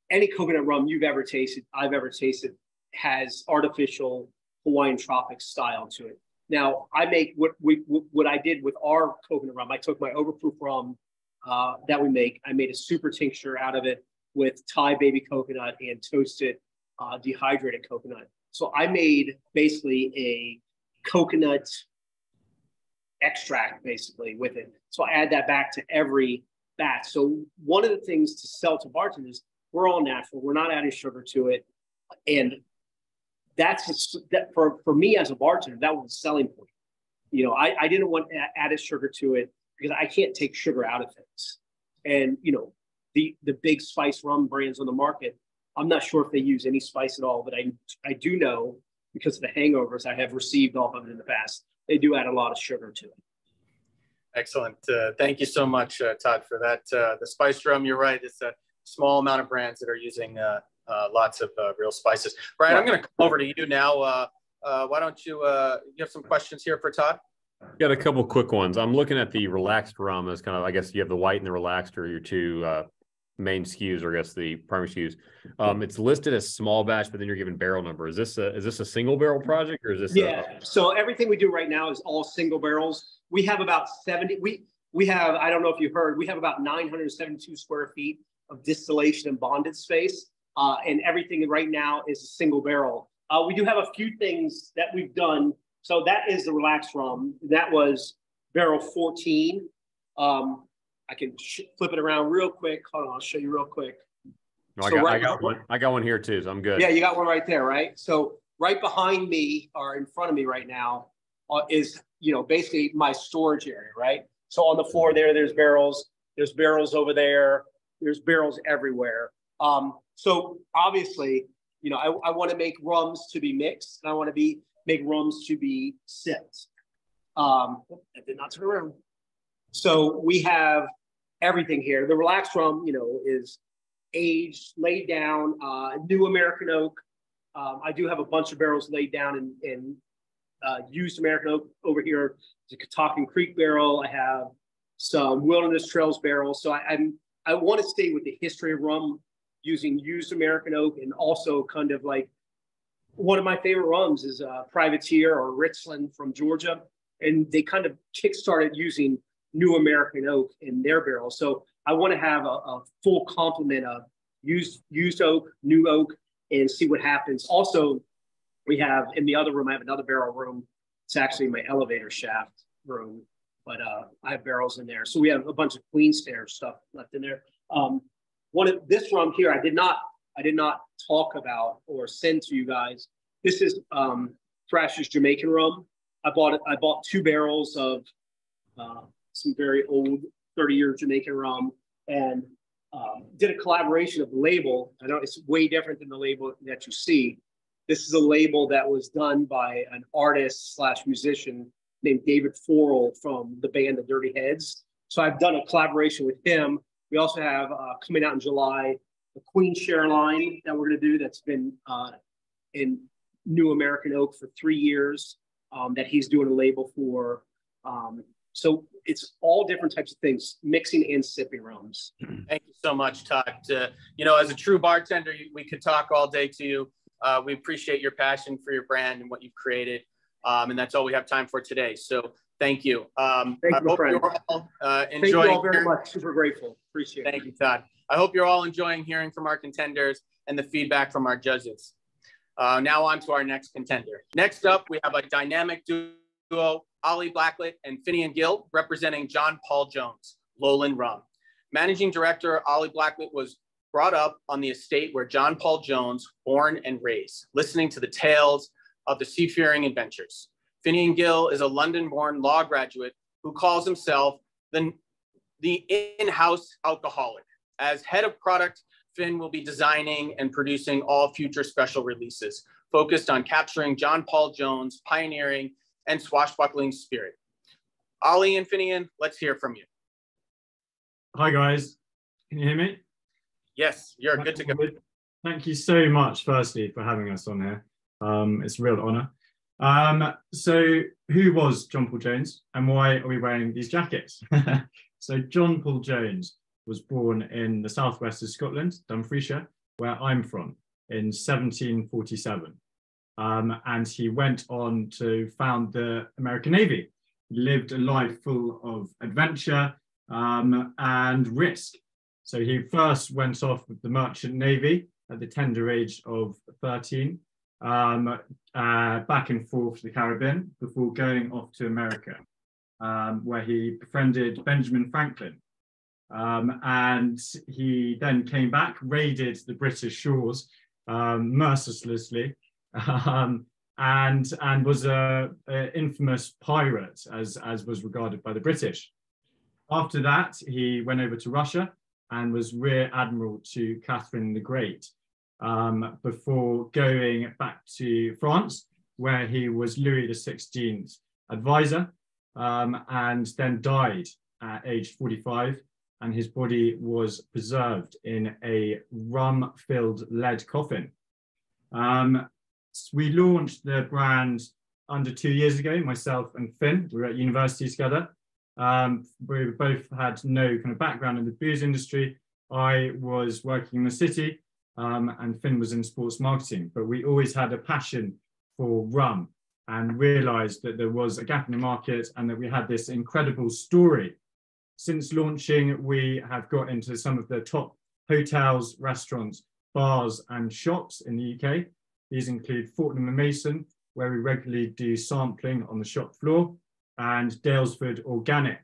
any coconut rum I've ever tasted, has artificial Hawaiian tropics style to it. Now, I make what I did with our coconut rum. I took my overproof rum that we make. I made a super tincture out of it with Thai baby coconut and toasted dehydrated coconut. So I made basically a coconut extract basically with it. So I add that back to every batch. So one of the things to sell to bartenders, we're all natural. We're not adding sugar to it. And that's for me as a bartender, that was a selling point. I didn't want added sugar to it because I can't take sugar out of things. And, the big spice rum brands on the market, I'm not sure if they use any spice at all, but I do know, because of the hangovers I have received off of it in the past, they do add a lot of sugar to it. Excellent. Thank you so much, Todd, for that. The spice rum, you're right. It's a small amount of brands that are using lots of real spices. Brian, I'm going to come over to you now. Why don't you have some questions here for Todd? Got a couple quick ones. I'm looking at the relaxed rum as kind of, I guess you have the white and the relaxed are your two main SKUs, or I guess the primary SKUs. It's listed as small batch, but then you're given barrel number. Is this a single barrel project, or is this? So everything we do right now is all single barrels. We have about 70. We have, I don't know if you heard, we have about 972 square feet of distillation and bonded space, and everything right now is a single barrel. We do have a few things that we've done. So that is the relaxed rum. That was barrel 14. I can flip it around real quick. Hold on, I'll show you real quick. No, I got one here too, so I'm good. Yeah, you got one right there, right? So right behind me, or in front of me right now, is basically my storage area, right? So on the floor there's barrels. There's barrels over there. There's barrels everywhere. So obviously, I want to make rums to be mixed, and I want to make rums to be sipped. I did not turn around. So we have everything here. The relaxed rum, is aged, laid down, new American oak. I do have a bunch of barrels laid down in used American oak over here. There's a Catoctin Creek barrel. I have some Wilderness Trails barrels. So I want to stay with the history of rum using used American oak, and also kind of like one of my favorite rums is Privateer or Richland from Georgia. And they kind of kickstarted using new American oak in their barrels. So I want to have a full complement of used oak, new oak, and see what happens. Also, we have in the other room, I have another barrel room. It's actually my elevator shaft room, but I have barrels in there. So we have a bunch of Queen Spare stuff left in there. One of this rum here, I did not talk about or send to you guys. This is Thrasher's Jamaican rum. I bought 2 barrels of some very old 30-year Jamaican rum, and did a collaboration of the label. I know it's way different than the label that you see. This is a label that was done by an artist / musician named David Forrell from the band The Dirty Heads. So I've done a collaboration with him. We also have coming out in July, the Queen Share line that we're going to do that's been in new American oak for 3 years that he's doing a label for. So it's all different types of things, mixing and sipping rums. Thank you so much, Todd. As a true bartender, we could talk all day to you. We appreciate your passion for your brand and what you've created. And that's all we have time for today. So thank you. Thank you, friend. Thank you all very much. Super grateful. Appreciate it. Thank you, Todd. I hope you're all enjoying hearing from our contenders and the feedback from our judges. Now on to our next contender. Next up, we have a dynamic duo, Ollie Blacklet and Finian Gill, representing John Paul Jones, Lowland Rum. Managing Director Ollie Blacklet was brought up on the estate where John Paul Jones born and raised, listening to the tales of the seafaring adventures. Finian Gill is a London-born law graduate who calls himself the in-house alcoholic. As head of product, Finn will be designing and producing all future special releases, focused on capturing John Paul Jones' pioneering and swashbuckling spirit. Ollie and Finian, let's hear from you. Hi guys, can you hear me? Yes, you're good to go. Thank you so much, firstly, for having us on here. It's a real honor. So who was John Paul Jones and why are we wearing these jackets? So John Paul Jones was born in the southwest of Scotland, Dumfriesshire, where I'm from, in 1747. And he went on to found the American Navy. He lived a life full of adventure and risk. So he first went off with the Merchant Navy at the tender age of 13, back and forth to the Caribbean before going off to America, where he befriended Benjamin Franklin. And he then came back, raided the British shores mercilessly, and was an infamous pirate, as was regarded by the British. After that, he went over to Russia and was Rear Admiral to Catherine the Great, before going back to France, where he was Louis XVI's advisor, and then died at age 45, and his body was preserved in a rum-filled lead coffin. We launched the brand under 2 years ago, myself and Finn. We were at university together. We both had no kind of background in the booze industry. I was working in the city, and Finn was in sports marketing, but we always had a passion for rum and realized that there was a gap in the market and that we had this incredible story. Since launching, we have got into some of the top hotels, restaurants, bars and shops in the UK. These include Fortnum & Mason, where we regularly do sampling on the shop floor, and Dalesford Organic.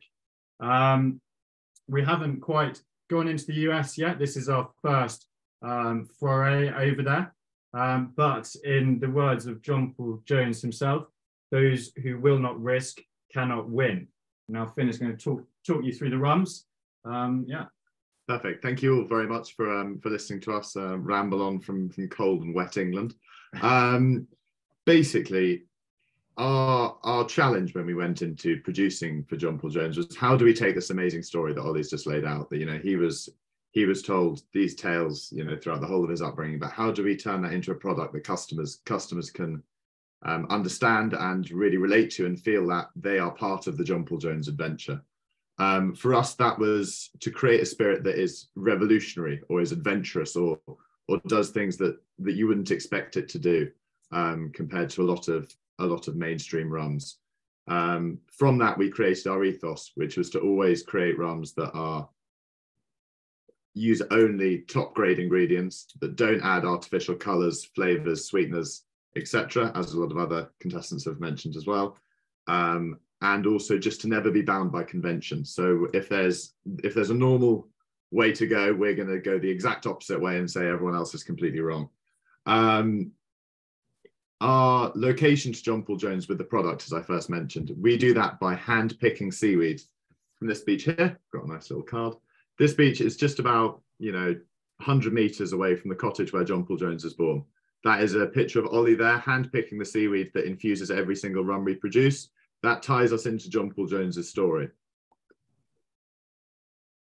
We haven't quite gone into the US yet. This is our first foray over there. But in the words of John Paul Jones himself, those who will not risk cannot win. Now Finn is going to talk you through the rums. Yeah. Perfect. Thank you all very much for listening to us ramble on from cold and wet England. Basically, our challenge when we went into producing for John Paul Jones was, how do we take this amazing story that Ollie's just laid out, that he was told these tales throughout the whole of his upbringing, but how do we turn that into a product that customers can understand and really relate to and feel that they are part of the John Paul Jones adventure. For us, that was to create a spirit that is revolutionary or is adventurous or does things that you wouldn't expect it to do, compared to a lot of mainstream rums. From that, we created our ethos, which was to always create rums that use only top grade ingredients, that don't add artificial colors, flavors, sweeteners, etc., as a lot of other contestants have mentioned as well. And also just to never be bound by convention. So if there's a normal way to go, we're going to go the exact opposite way and say everyone else is completely wrong. Our location to John Paul Jones with the product, as I first mentioned, we do that by hand picking seaweed from this beach here. Got a nice little card. This beach is just about 100 meters away from the cottage where John Paul Jones was born. That is a picture of Ollie there, hand picking the seaweed that infuses every single rum we produce. That ties us into John Paul Jones's story.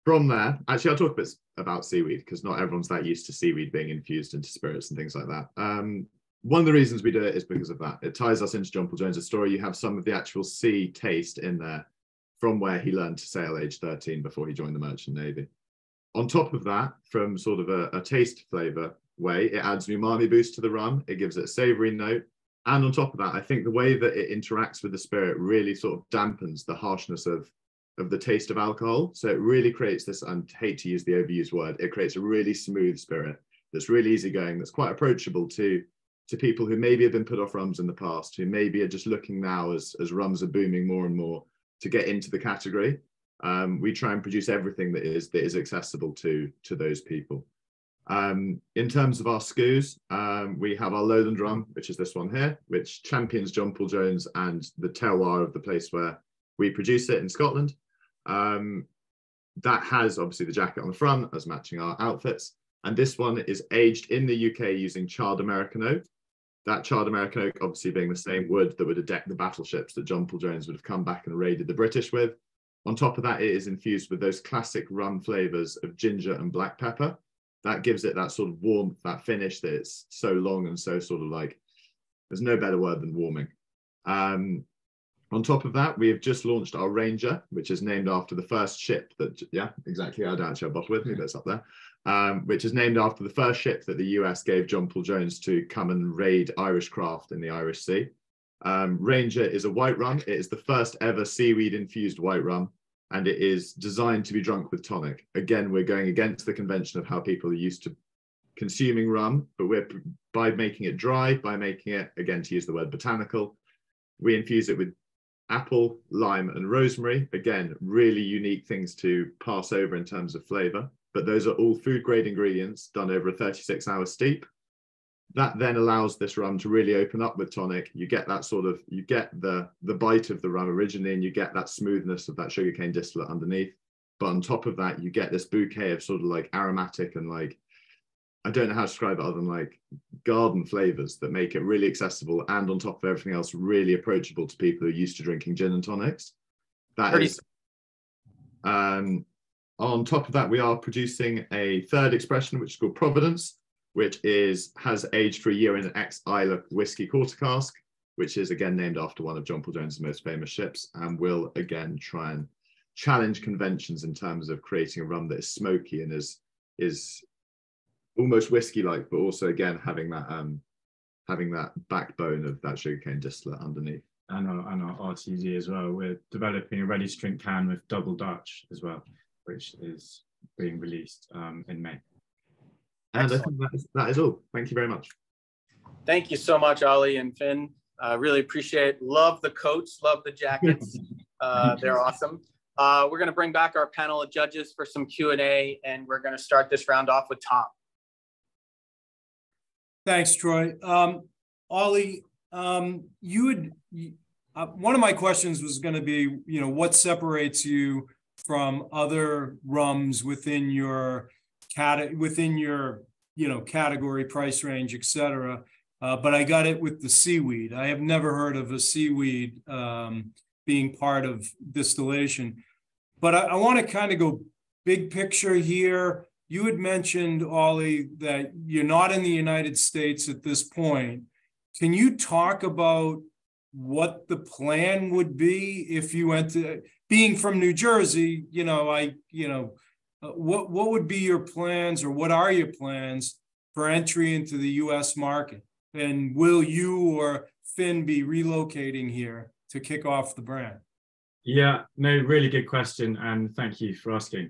From there, actually, I'll talk a bit about seaweed because not everyone's that used to seaweed being infused into spirits and things like that. One of the reasons we do it is because of that. It ties us into John Paul Jones's story. You have some of the actual sea taste in there from where he learned to sail age 13 before he joined the Merchant Navy. On top of that, from sort of a taste flavor way, it adds an umami boost to the rum. It gives it a savory note. And on top of that, I think the way that it interacts with the spirit really sort of dampens the harshness of the taste of alcohol. So it really creates this, I hate to use the overused word, it creates a really smooth spirit that's really easygoing, that's quite approachable to people who maybe have been put off rums in the past, who maybe are just looking now as rums are booming more and more to get into the category. We try and produce everything that is accessible to those people. In terms of our SKUs, we have our Lowland rum, which is this one here, which champions John Paul Jones and the terroir of the place where we produce it in Scotland. That has obviously the jacket on the front as matching our outfits. And this one is aged in the UK using charred American oak. That charred American oak obviously being the same wood that would have decked the battleships that John Paul Jones would have come back and raided the British with. On top of that, it is infused with those classic rum flavors of ginger and black pepper. That gives it that sort of warmth, that finish that it's so long and so sort of like, there's no better word than warming. On top of that, we have just launched our Ranger, which is named after the first ship that, yeah, exactly, I don't actually have a bottle with me, but it's up there, which is named after the first ship that the US gave John Paul Jones to come and raid Irish craft in the Irish Sea. Ranger is a white rum. It is the first ever seaweed-infused white rum, and it is designed to be drunk with tonic. Again, we're going against the convention of how people are used to consuming rum, but by making it dry, by making it, again, to use the word botanical, we infuse it with apple, lime, and rosemary. Again, really unique things to pass over in terms of flavor, but those are all food-grade ingredients done over a 36-hour steep. That then allows this rum to really open up with tonic. You get that sort of, you get the bite of the rum originally, and you get that smoothness of that sugarcane distillate underneath. But on top of that, you get this bouquet of sort of like aromatic and like, I don't know how to describe it other than like garden flavors that make it really accessible, and on top of everything else, really approachable to people who are used to drinking gin and tonics. That is, on top of that, we are producing a third expression, which is called Providence, which has aged for a year in an ex-Isla whiskey quarter cask, which is again named after one of John Paul Jones's most famous ships, and will again try and challenge conventions in terms of creating a rum that is smoky and is almost whiskey-like, but also again having that backbone of that sugarcane distillate underneath. And our RTD as well. We're developing a ready-to-drink can with Double Dutch as well, which is being released in May. And I think that is all. Thank you very much. Thank you so much, Ollie and Finn. Really appreciate it. Love the coats, love the jackets. They're awesome. We're going to bring back our panel of judges for some Q&A, and we're going to start this round off with Tom. Thanks, Troy. Ollie, one of my questions was going to be, what separates you from other rums within your category, price range, etc. But I got it with the seaweed. I have never heard of a seaweed being part of distillation. But I want to kind of go big picture here. You had mentioned, Ollie, that you're not in the United States at this point. can you talk about what the plan would be if you went to, being from New Jersey, what would be your plans, or what are your plans for entry into the U.S. market? And will you or Finn be relocating here to kick off the brand? Yeah, no, really good question, and thank you for asking.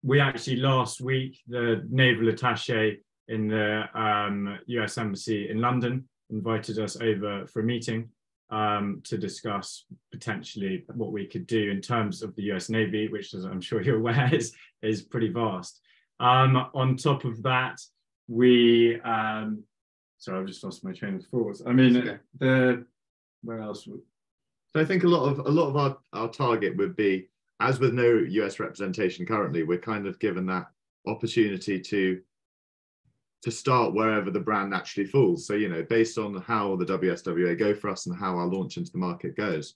We actually last week, the naval attaché in the US Embassy in London invited us over for a meeting to discuss potentially what we could do in terms of the US Navy, which, as I'm sure you're aware, is pretty vast. On top of that, we sorry, I've just lost my train of thought. I mean, where else would... So I think a lot of our target would be, as with no US representation currently, we're kind of given that opportunity to start wherever the brand naturally falls. So, based on how the WSWA go for us and how our launch into the market goes,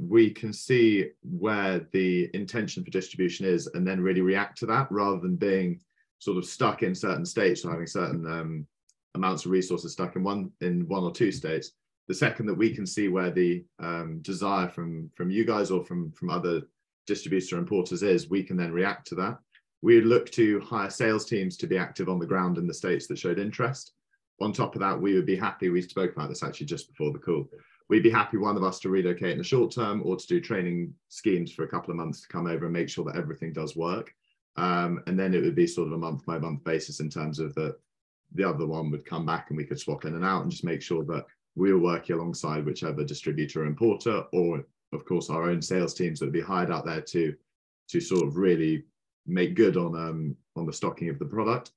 we can see where the intention for distribution is and then really react to that, rather than being sort of stuck in certain states or having certain amounts of resources stuck in one or two states. The second that we can see where the desire from you guys or from other distributors or importers is, we can then react to that. We would look to hire sales teams to be active on the ground in the states that showed interest. On top of that, we would be happy, we spoke about this actually just before the call, we'd be happy, one of us, to relocate in the short term or to do training schemes for a couple of months to come over and make sure that everything does work. And then it would be sort of a month by month basis in terms of the other one would come back and we could swap in and out and just make sure that we were working alongside whichever distributor or importer, or of course our own sales teams that would be hired out there to sort of really make good on the stocking of the product.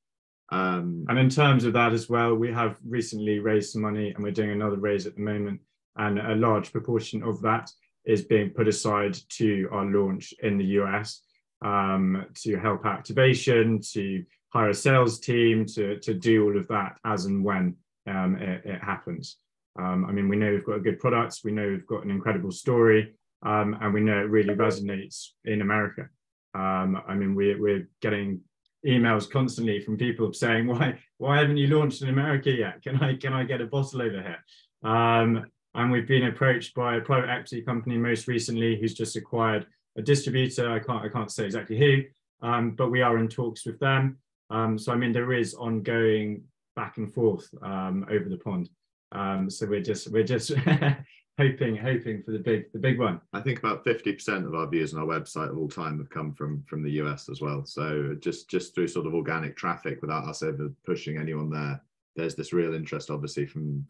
And in terms of that as well, we have recently raised some money and we're doing another raise at the moment, and a large proportion of that is being put aside to our launch in the US, to help activation, to hire a sales team, to do all of that as and when it happens. I mean, we know we've got a good product, we know we've got an incredible story, and we know it really resonates in America. I mean, we're getting emails constantly from people saying, why haven't you launched in America yet? Can I get a bottle over here? And we've been approached by a private equity company most recently who's just acquired a distributor. I can't say exactly who, but we are in talks with them. So I mean, there is ongoing back and forth over the pond. So we're just hoping for the big one. I think about 50% of our views on our website of all time have come from the US as well. So just through sort of organic traffic, without us ever pushing anyone there, there's this real interest, obviously, from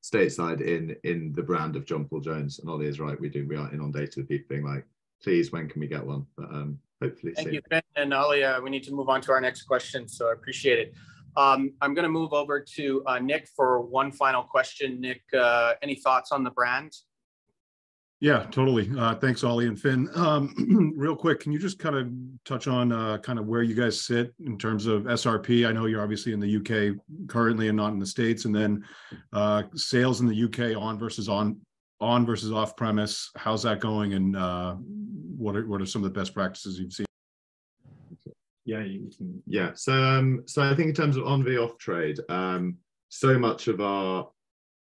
stateside in the brand of John Paul Jones. And Ollie is right, we are inundated with people being like, please, when can we get one? But hopefully soon. Thank you, Ben and Ollie. We need to move on to our next question, so I appreciate it. I'm going to move over to Nick for one final question. Nick, any thoughts on the brand? Yeah, totally. Thanks, Ollie and Finn. Real quick, can you just kind of touch on kind of where you guys sit in terms of SRP? I know you're obviously in the UK currently and not in the States, and then sales in the UK on versus off premise. How's that going, and what are some of the best practices you've seen? Yeah, you can. Yeah, so I think in terms of on v off trade, so much of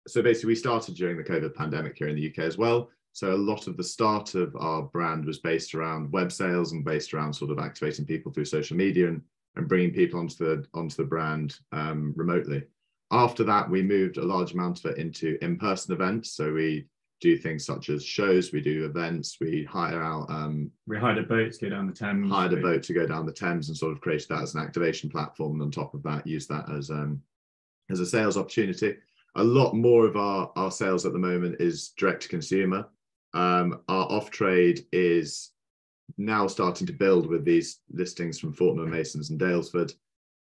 so basically we started during the COVID pandemic here in the UK as well. So a lot of the start of our brand was based around web sales and based around sort of activating people through social media and bringing people onto the brand remotely. After that, we moved a large amount of it into in-person events. So we do things such as shows, we do events, we hire out. We hired a boat to go down the Thames. Hired a boat to go down the Thames and sort of created that as an activation platform. And on top of that, use that as a sales opportunity. A lot more of our sales at the moment is direct to consumer. Our off trade is now starting to build with these listings from Fortnum & Masons and Daylesford.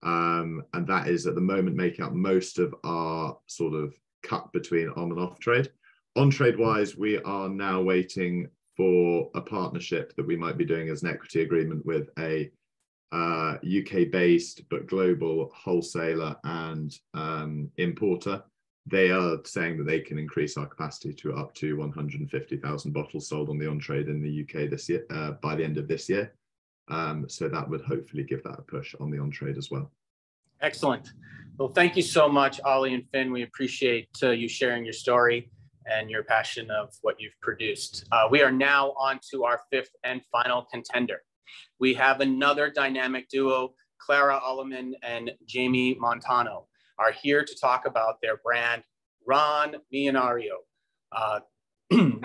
And that is at the moment making up most of our sort of cut between on and off trade. On trade wise, we are now waiting for a partnership that we might be doing as an equity agreement with a UK based but global wholesaler and importer. They are saying that they can increase our capacity to up to 150,000 bottles sold on the on trade in the UK this year, by the end of this year. So that would hopefully give that a push on the on trade as well. Excellent. Well, thank you so much, Ollie and Finn. We appreciate you sharing your story and your passion of what you've produced. We are now on to our fifth and final contender. We have another dynamic duo, Clara Alleman and Jamie Montano, are here to talk about their brand, Ron Millonario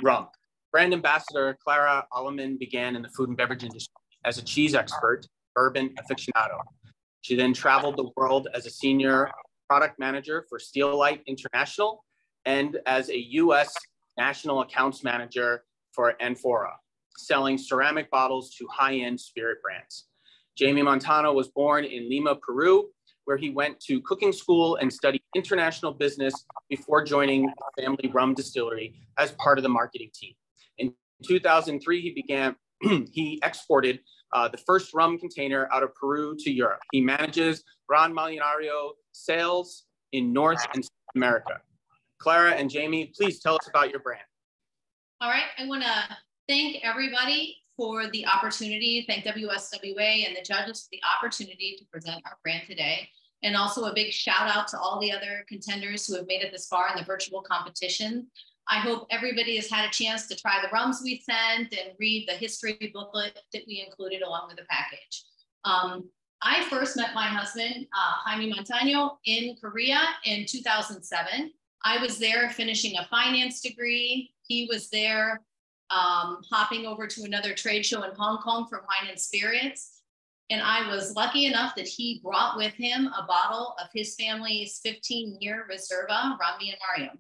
Rum. Brand ambassador Clara Alleman began in the food and beverage industry as a cheese expert, bourbon aficionado. She then traveled the world as a senior product manager for Steel Light International and as a U.S. national accounts manager for Amphora, selling ceramic bottles to high-end spirit brands. Jamie Montano was born in Lima, Peru, where he went to cooking school and studied international business before joining a family rum distillery as part of the marketing team. In 2003, he exported the first rum container out of Peru to Europe. He manages Ron Millonario sales in North and South America. Clara and Jamie, please tell us about your brand. All right, I want to thank everybody for the opportunity, thank WSWA and the judges for the opportunity to present our brand today. And also a big shout out to all the other contenders who have made it this far in the virtual competition. I hope everybody has had a chance to try the rums we sent and read the history booklet that we included along with the package. I first met my husband, Jaime Montano, in Korea in 2007. I was there finishing a finance degree. He was there hopping over to another trade show in Hong Kong for wine and spirits. And I was lucky enough that he brought with him a bottle of his family's 15-year Reserva Ron Millonario.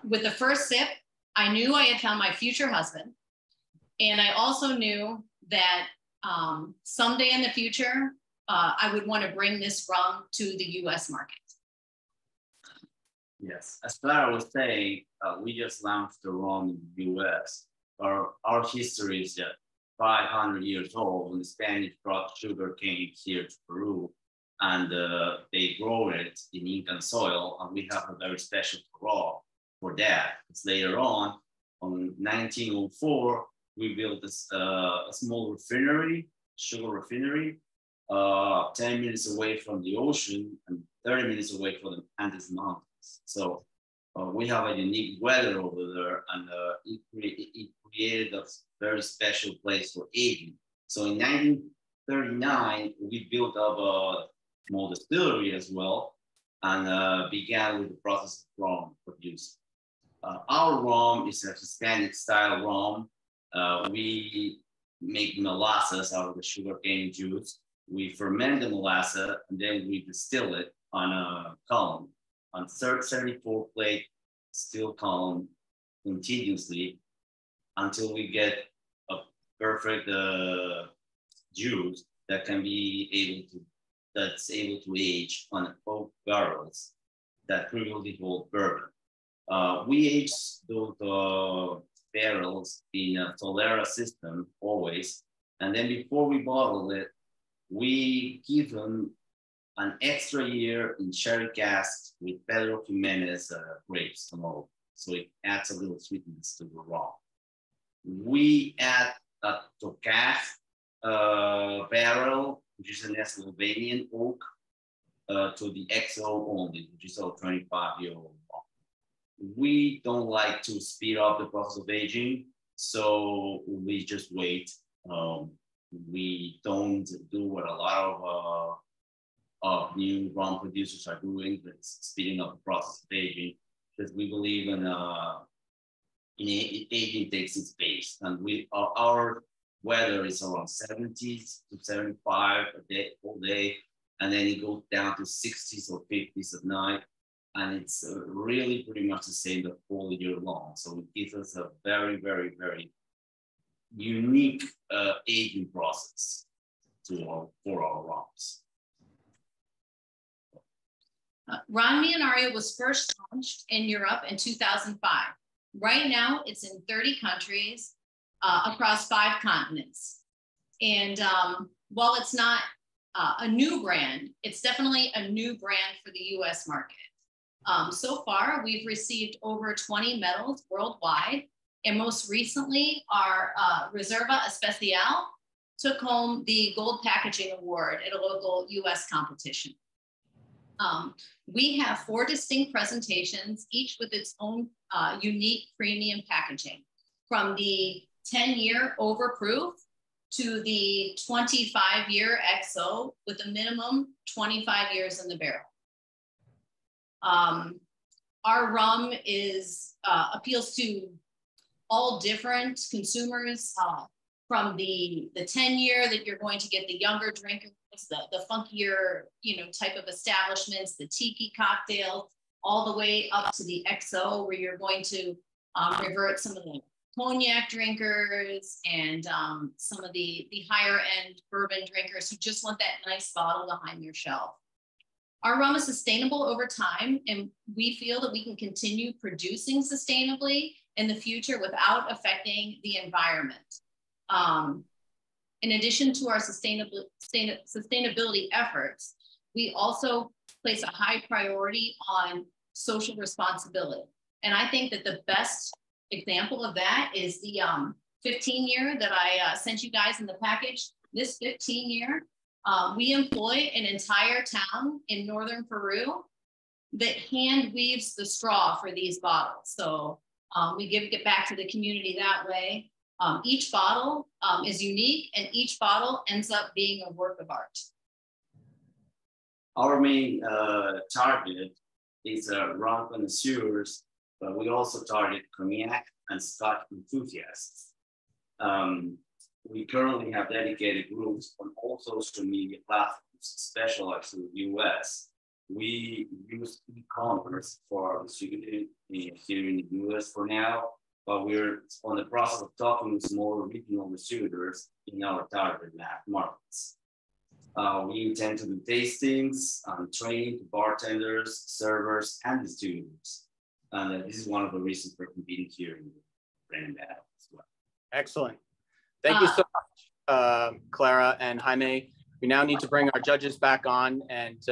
With the first sip, I knew I had found my future husband. And I also knew that someday in the future, I would want to bring this rum to the US market. Yes, as Clara was saying, we just launched the rum in the US. Our history is 500 years old when the Spanish brought sugar cane here to Peru, and they grow it in Incan soil, and we have a very special terroir for that. Because later on 1904, we built this, a small refinery, sugar refinery, 10 minutes away from the ocean and 30 minutes away from the Andes Mountains. So we have a unique weather over there, and it created a very special place for aging. So in 1939, we built up a small distillery as well, and began with the process of rum producing. Our rum is a Hispanic style rum. We make molasses out of the sugarcane juice. We ferment the molasses, and then we distill it on a column, on 74 plate steel column continuously until we get a perfect juice that can be that's able to age on oak barrels that previously hold bourbon. We age those barrels in a Solera system always, and then before we bottle it, we give them an extra year in sherry casks with Pedro Jimenez grapes tomorrow. So it adds a little sweetness to the rum. We add a Tocaf barrel, which is an Slovenian oak, to the XO only, which is a 25-year-old rum. We don't like to speed up the process of aging, so we just wait. We don't do what a lot of new rum producers are doing, that's speeding up the process of aging, because we believe in aging takes its pace, and our weather is around 70s to 75 a day, all day, and then it goes down to 60s or 50s at night, and it's really pretty much the same the whole year long. So it gives us a very, very, very unique aging process for our rums. Ron Millonario was first launched in Europe in 2005. Right now, it's in 30 countries across 5 continents. And while it's not a new brand, it's definitely a new brand for the US market. So far, we've received over 20 medals worldwide. And most recently, our Reserva Especial took home the Gold Packaging Award at a local US competition. We have 4 distinct presentations, each with its own unique premium packaging, from the 10-year overproof to the 25-year XO with a minimum 25 years in the barrel. Our rum appeals to all different consumers, from the 10-year that you're going to get the younger drinkers, the funkier, type of establishments, the tiki cocktails, all the way up to the XO, where you're going to revert some of the cognac drinkers and some of the higher end bourbon drinkers who just want that nice bottle behind your shelf. Our rum is sustainable over time, and we feel that we can continue producing sustainably in the future without affecting the environment. In addition to our sustainability efforts, we also place a high priority on social responsibility. And I think that the best example of that is the 15-year that I sent you guys in the package. This 15-year, we employ an entire town in northern Peru that hand weaves the straw for these bottles. So we give it back to the community that way. Each bottle is unique, and each bottle ends up being a work of art. Our main target is rum connoisseurs, but we also target cognac and Scotch enthusiasts. We currently have dedicated groups on all social media platforms, specialized in the US. We use e-commerce for distributing here in the US for now, but we're on the process of talking with more regional distributors in our target markets. We intend to do tastings and training to bartenders, servers, and distributors. And this is one of the reasons for competing here in the Brand Battle as well. Excellent. Thank you so much, Clara and Jaime. We now need to bring our judges back on and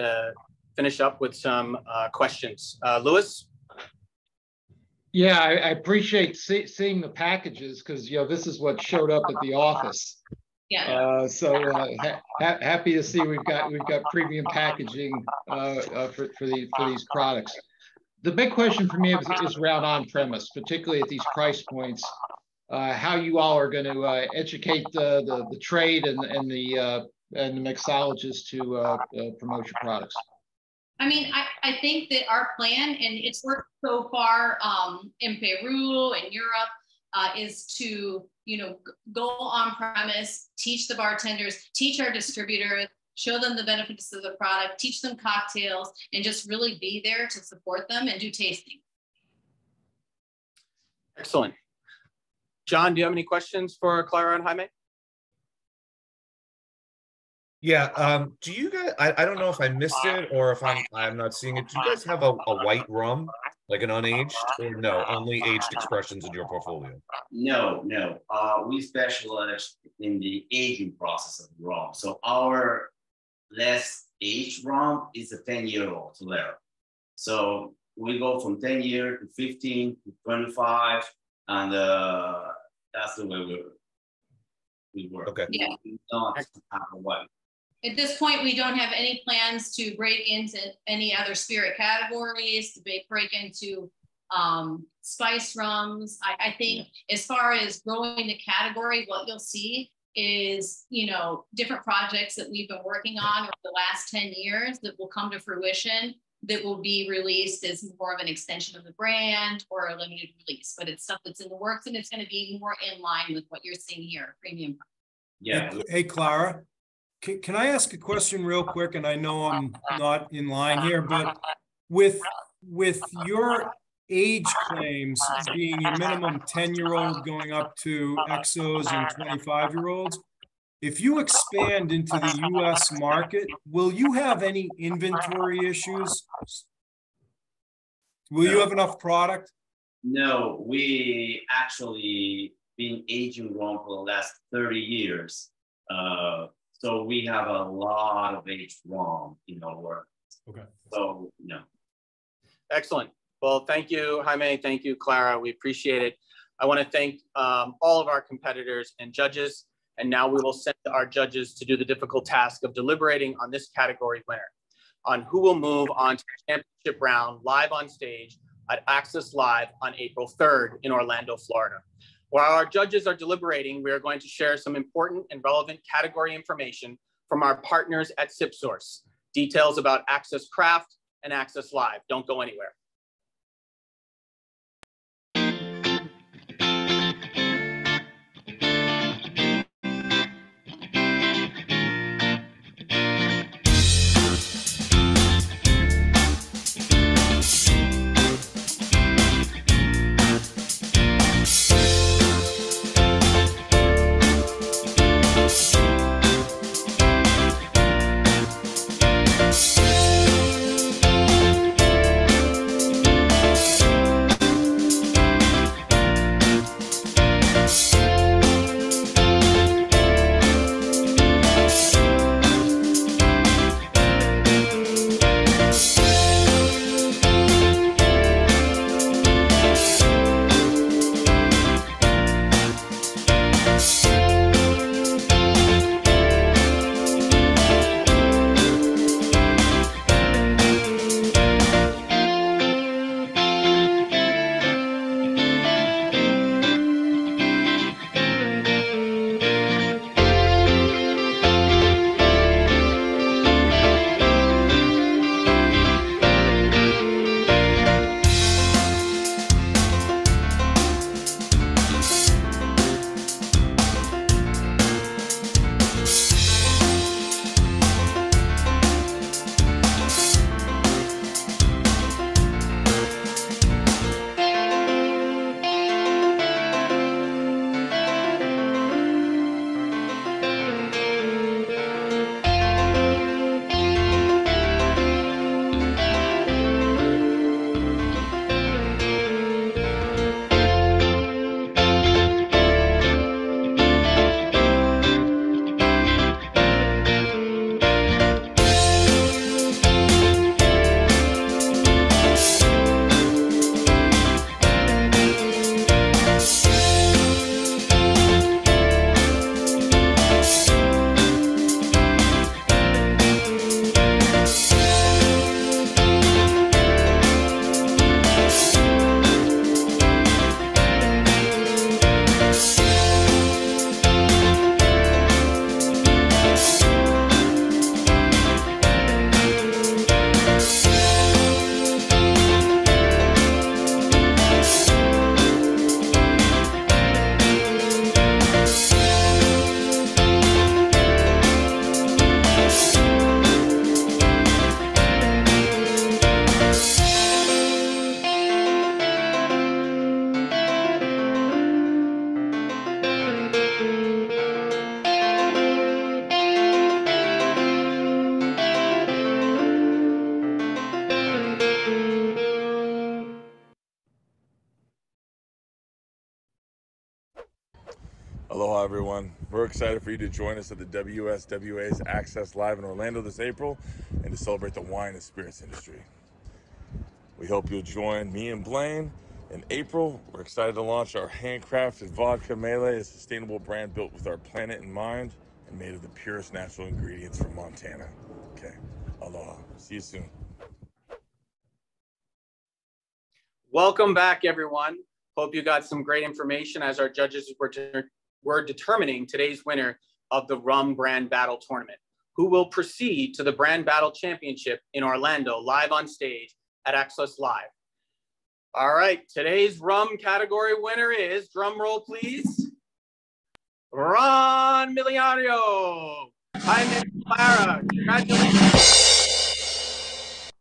finish up with some questions. Louis? Yeah, I appreciate seeing the packages, because this is what showed up at the office. Yeah. Happy to see we've got premium packaging for these products. The big question for me is around on-premise, particularly at these price points. How you all are going to educate the trade and the mixologists to promote your products. I mean, I think that our plan, and it's worked so far in Peru and Europe, is to, go on premise, teach the bartenders, teach our distributors, show them the benefits of the product, teach them cocktails, and just really be there to support them and do tasting. Excellent. John, do you have any questions for Clara and Jaime? Yeah. Do you guys? I don't know if I missed it or if I'm not seeing it. Do you guys have a white rum, like an unaged, or no? Only aged expressions in your portfolio? No. We specialize in the aging process of rum. So our less aged rum is a 10-year-old Solera. So we go from 10 year to 15 to 25, and that's the way we work. Okay. Yeah. We don't have a white. At this point, we don't have any plans to break into any other spirit categories, to break into spice rums. I think as far as growing the category, what you'll see is, different projects that we've been working on over the last 10 years that will come to fruition, that will be released as more of an extension of the brand or a limited release. But it's stuff that's in the works, and it's going to be more in line with what you're seeing here, premium. Yeah. Hey, Clara. Can I ask a question real quick? And I know I'm not in line here, but with your age claims being your minimum 10-year-old going up to XOs and 25-year-olds, if you expand into the US market, will you have any inventory issues? Will you have enough product? No, we actually been aging rum for the last 30 years. So we have a lot of aged rum in our work. Okay. So, no. Excellent. Well, thank you, Jaime. Thank you, Clara. We appreciate it. I want to thank all of our competitors and judges. And now we will send our judges to do the difficult task of deliberating on this category winner. on who will move on to the championship round live on stage at Access Live on April 3rd in Orlando, Florida. While our judges are deliberating, we are going to share some important and relevant category information from our partners at SipSource. Details about Access Craft and Access Live. Don't go anywhere. Aloha, everyone. We're excited for you to join us at the WSWA's Access Live in Orlando this April and to celebrate the wine and spirits industry. We hope you'll join me and Blaine in April. We're excited to launch our handcrafted vodka melee, a sustainable brand built with our planet in mind and made of the purest natural ingredients from Montana. Okay, aloha. See you soon. Welcome back, everyone. Hope you got some great information as our judges were determining today's winner of the Rum Brand Battle Tournament, who will proceed to the Brand Battle Championship in Orlando, live on stage at Access Live. All right, today's rum category winner is, drum roll please, Ron Miliario. Hi, Clara. Congratulations.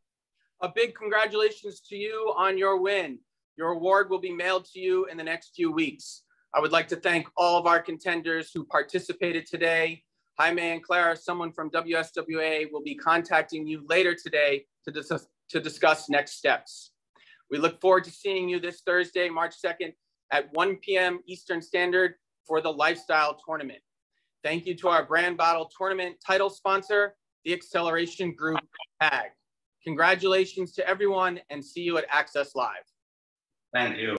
A big congratulations to you on your win. Your award will be mailed to you in the next few weeks. I would like to thank all of our contenders who participated today. Jaime and Clara, someone from WSWA will be contacting you later today to discuss next steps. We look forward to seeing you this Thursday, March 2nd at 1 p.m. Eastern Standard for the Lifestyle Tournament. Thank you to our Brand Battle Tournament title sponsor, the Acceleration Group TAG. Congratulations to everyone and see you at Access Live. Thank you.